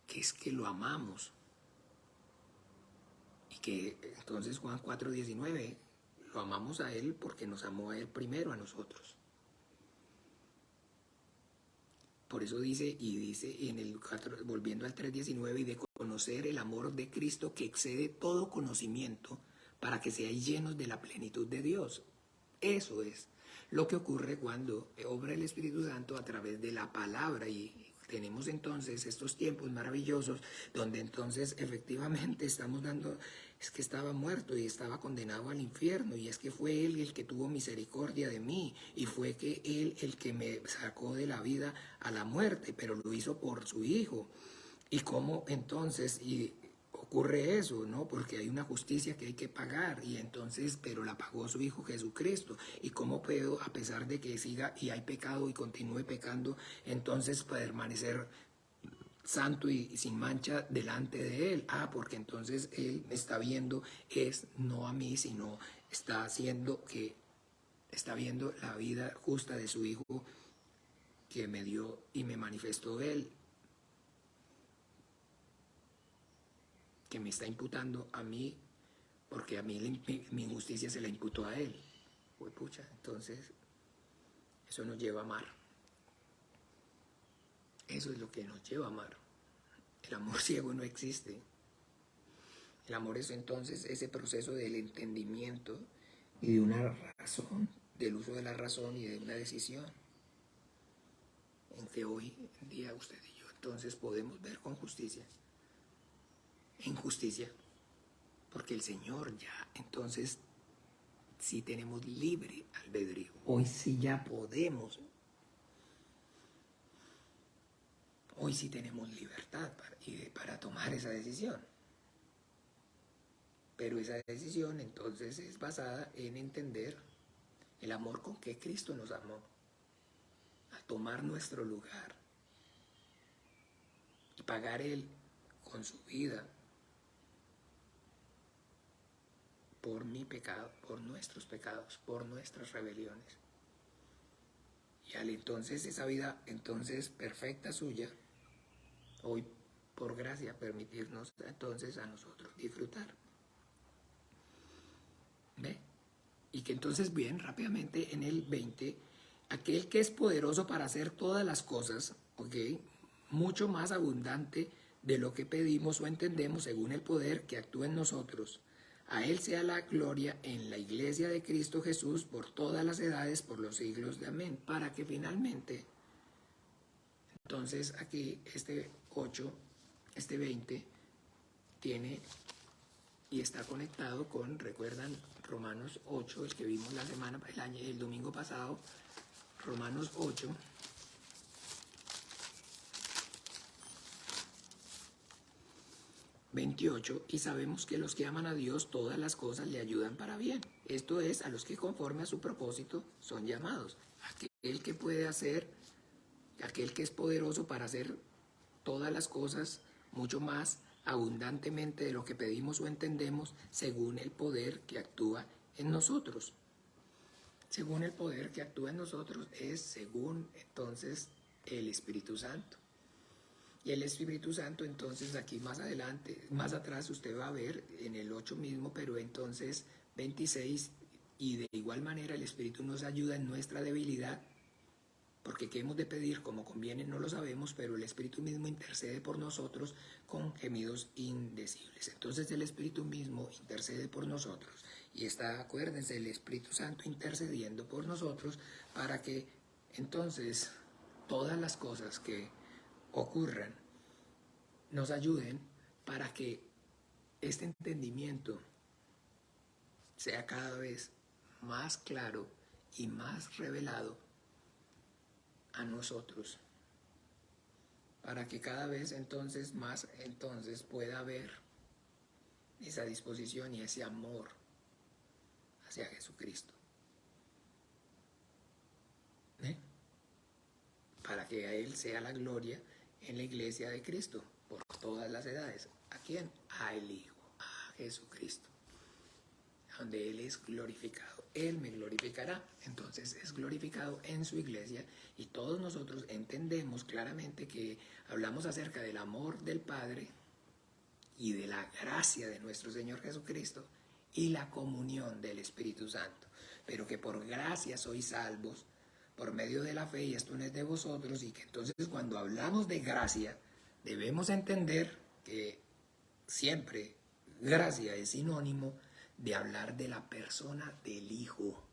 que es que lo amamos. Y que entonces Juan 4:19, lo amamos a Él porque nos amó a Él primero a nosotros. Por eso dice en el 4, volviendo al 3:19, y de conocer el amor de Cristo que excede todo conocimiento, para que seáis llenos de la plenitud de Dios. Eso es lo que ocurre cuando obra el Espíritu Santo a través de la palabra, y tenemos entonces estos tiempos maravillosos donde entonces efectivamente estamos dando, es que estaba muerto y estaba condenado al infierno, y es que fue Él el que tuvo misericordia de mí, y fue que Él el que me sacó de la vida a la muerte, pero lo hizo por su Hijo. Y cómo entonces ocurre eso, ¿no? Porque hay una justicia que hay que pagar, y entonces, pero la pagó su Hijo Jesucristo. Y cómo puedo, a pesar de que siga y hay pecado y continúe pecando, entonces permanecer santo y sin mancha delante de Él. Ah, porque entonces Él está viendo, es no a mí, sino está viendo la vida justa de su Hijo que me dio y me manifestó Él, que me está imputando a mí, porque a mí mi injusticia se la imputó a Él. Uy, pucha, entonces eso nos lleva a amar. Eso es lo que nos lleva a amar. El amor ciego no existe. El amor es entonces ese proceso del entendimiento y de una razón, del uso de la razón y de una decisión, en que hoy en día usted y yo entonces podemos ver con justicia, injusticia, porque el Señor ya entonces sí tenemos libre albedrío. Hoy sí ya podemos. Hoy sí tenemos libertad para tomar esa decisión. Pero esa decisión entonces es basada en entender el amor con que Cristo nos amó, a tomar nuestro lugar y pagar Él con su vida por mi pecado, por nuestros pecados, por nuestras rebeliones. Y al entonces esa vida entonces perfecta suya, hoy por gracia permitirnos entonces a nosotros disfrutar. ¿Ve? Y que entonces bien, rápidamente en el 20, aquel que es poderoso para hacer todas las cosas, ¿ok? Mucho más abundante de lo que pedimos o entendemos según el poder que actúa en nosotros. A Él sea la gloria en la iglesia de Cristo Jesús por todas las edades, por los siglos de amén. Para que finalmente Entonces aquí este 8, este 20 tiene y está conectado con, recuerdan, Romanos 8, el que vimos la semana, el domingo pasado, Romanos 8, ...28... y sabemos que los que aman a Dios todas las cosas le ayudan para bien. Esto es, a los que conforme a su propósito son llamados. Aquel que puede hacer, aquel que es poderoso para hacer todas las cosas mucho más abundantemente de lo que pedimos o entendemos, según el poder que actúa en nosotros. Según el poder que actúa en nosotros es según entonces el Espíritu Santo. Y el Espíritu Santo entonces aquí más adelante, más atrás usted va a ver en el 8 mismo, pero entonces 26, y de igual manera el Espíritu nos ayuda en nuestra debilidad, porque qué hemos de pedir como conviene no lo sabemos, pero el Espíritu mismo intercede por nosotros con gemidos indecibles. Entonces el Espíritu mismo intercede por nosotros y está, acuérdense, el Espíritu Santo intercediendo por nosotros para que entonces todas las cosas que ocurran nos ayuden para que este entendimiento sea cada vez más claro y más revelado a nosotros, para que cada vez entonces más entonces pueda haber esa disposición y ese amor hacia Jesucristo, para que a Él sea la gloria en la iglesia de Cristo por todas las edades. ¿A quién? Al Hijo, a Jesucristo, donde Él es glorificado. Él me glorificará. Entonces es glorificado en su iglesia y todos nosotros entendemos claramente que hablamos acerca del amor del Padre y de la gracia de nuestro Señor Jesucristo y la comunión del Espíritu Santo, pero que por gracia sois salvos por medio de la fe, y esto no es de vosotros, y que entonces cuando hablamos de gracia debemos entender que siempre gracia es sinónimo de hablar de la persona del Hijo,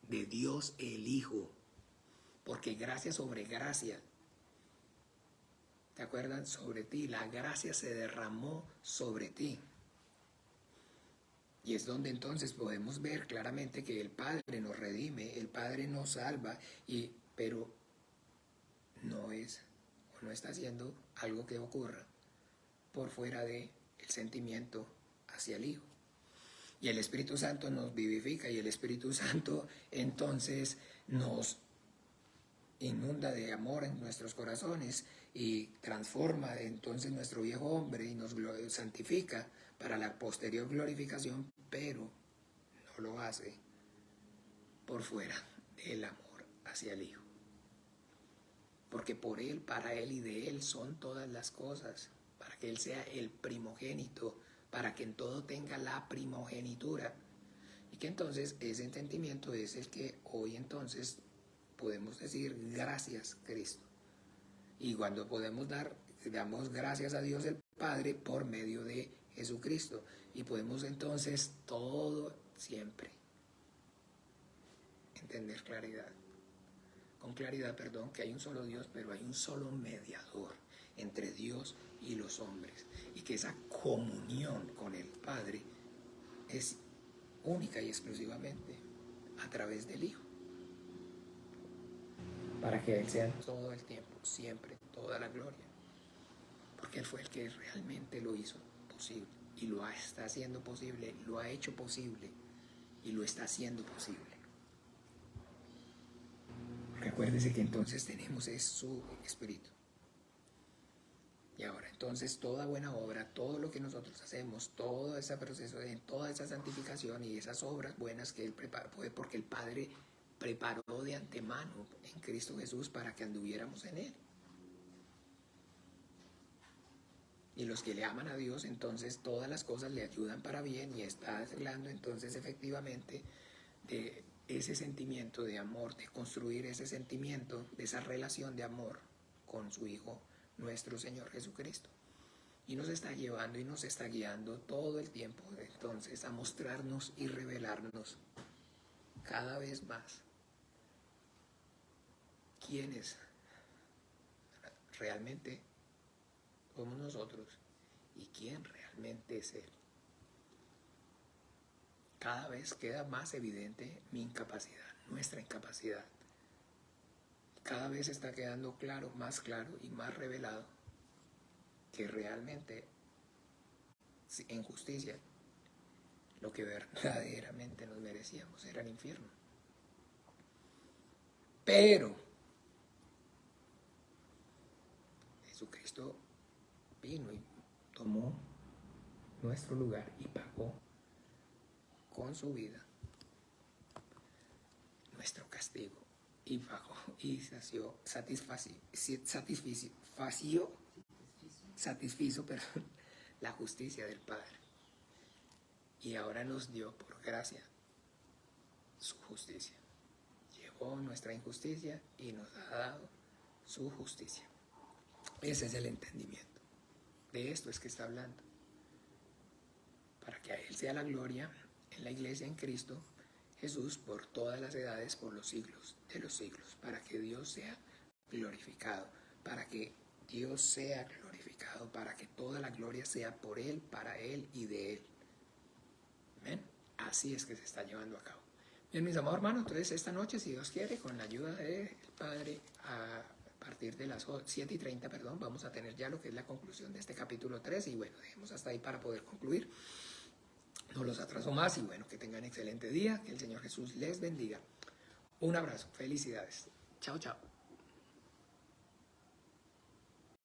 de Dios el Hijo, porque gracia sobre gracia, ¿te acuerdan? Sobre ti, la gracia se derramó sobre ti. Y es donde entonces podemos ver claramente que el Padre nos redime, el Padre nos salva, pero no es o no está haciendo algo que ocurra por fuera del sentimiento hacia el Hijo. Y el Espíritu Santo nos vivifica y el Espíritu Santo entonces nos inunda de amor en nuestros corazones y transforma entonces nuestro viejo hombre y nos santifica para la posterior glorificación, pero no lo hace por fuera del amor hacia el Hijo. Porque por Él, para Él y de Él son todas las cosas, para que Él sea el primogénito, para que en todo tenga la primogenitura. Y que entonces ese entendimiento es el que hoy entonces podemos decir gracias Cristo. Y cuando damos gracias a Dios el Padre por medio de Jesucristo. Y podemos entonces todo siempre entender con claridad, que hay un solo Dios, pero hay un solo mediador entre Dios y los hombres. Y que esa comunión con el Padre es única y exclusivamente a través del Hijo. Para que Él sea todo el tiempo, siempre, toda la gloria. Porque Él fue el que realmente lo hizo posible. Y lo está haciendo posible, lo ha hecho posible y lo está haciendo posible. Porque acuérdese que entonces tenemos su Espíritu. Y ahora, entonces, toda buena obra, todo lo que nosotros hacemos, todo ese proceso, toda esa santificación y esas obras buenas que Él preparó, fue porque el Padre preparó de antemano en Cristo Jesús para que anduviéramos en Él. Y los que le aman a Dios, entonces todas las cosas le ayudan para bien y está hablando entonces efectivamente de ese sentimiento de amor, de construir ese sentimiento, de esa relación de amor con su Hijo, nuestro Señor Jesucristo. Y nos está llevando y nos está guiando todo el tiempo entonces a mostrarnos y revelarnos cada vez más quién es realmente somos nosotros y quién realmente es Él. Cada vez queda más evidente mi incapacidad, nuestra incapacidad. Cada vez está quedando claro, más claro y más revelado que realmente, en justicia, lo que verdaderamente nos merecíamos era el infierno. Pero Jesucristo vino y tomó nuestro lugar y pagó con su vida nuestro castigo y pagó y satisfizo la justicia del Padre. Y ahora nos dio por gracia su justicia. Llevó nuestra injusticia y nos ha dado su justicia. Ese es el entendimiento. De esto es que está hablando. Para que a Él sea la gloria en la iglesia, en Cristo Jesús, por todas las edades, por los siglos de los siglos. Para que Dios sea glorificado. Para que Dios sea glorificado. Para que toda la gloria sea por Él, para Él y de Él. ¿Ven? Así es que se está llevando a cabo. Bien, mis amados hermanos, entonces esta noche, si Dios quiere, con la ayuda del Padre, a partir de las 7:30, vamos a tener ya lo que es la conclusión de este capítulo 3. Y bueno, dejemos hasta ahí para poder concluir. No los atraso más y bueno, que tengan excelente día. Que el Señor Jesús les bendiga. Un abrazo, felicidades. Chao, chao.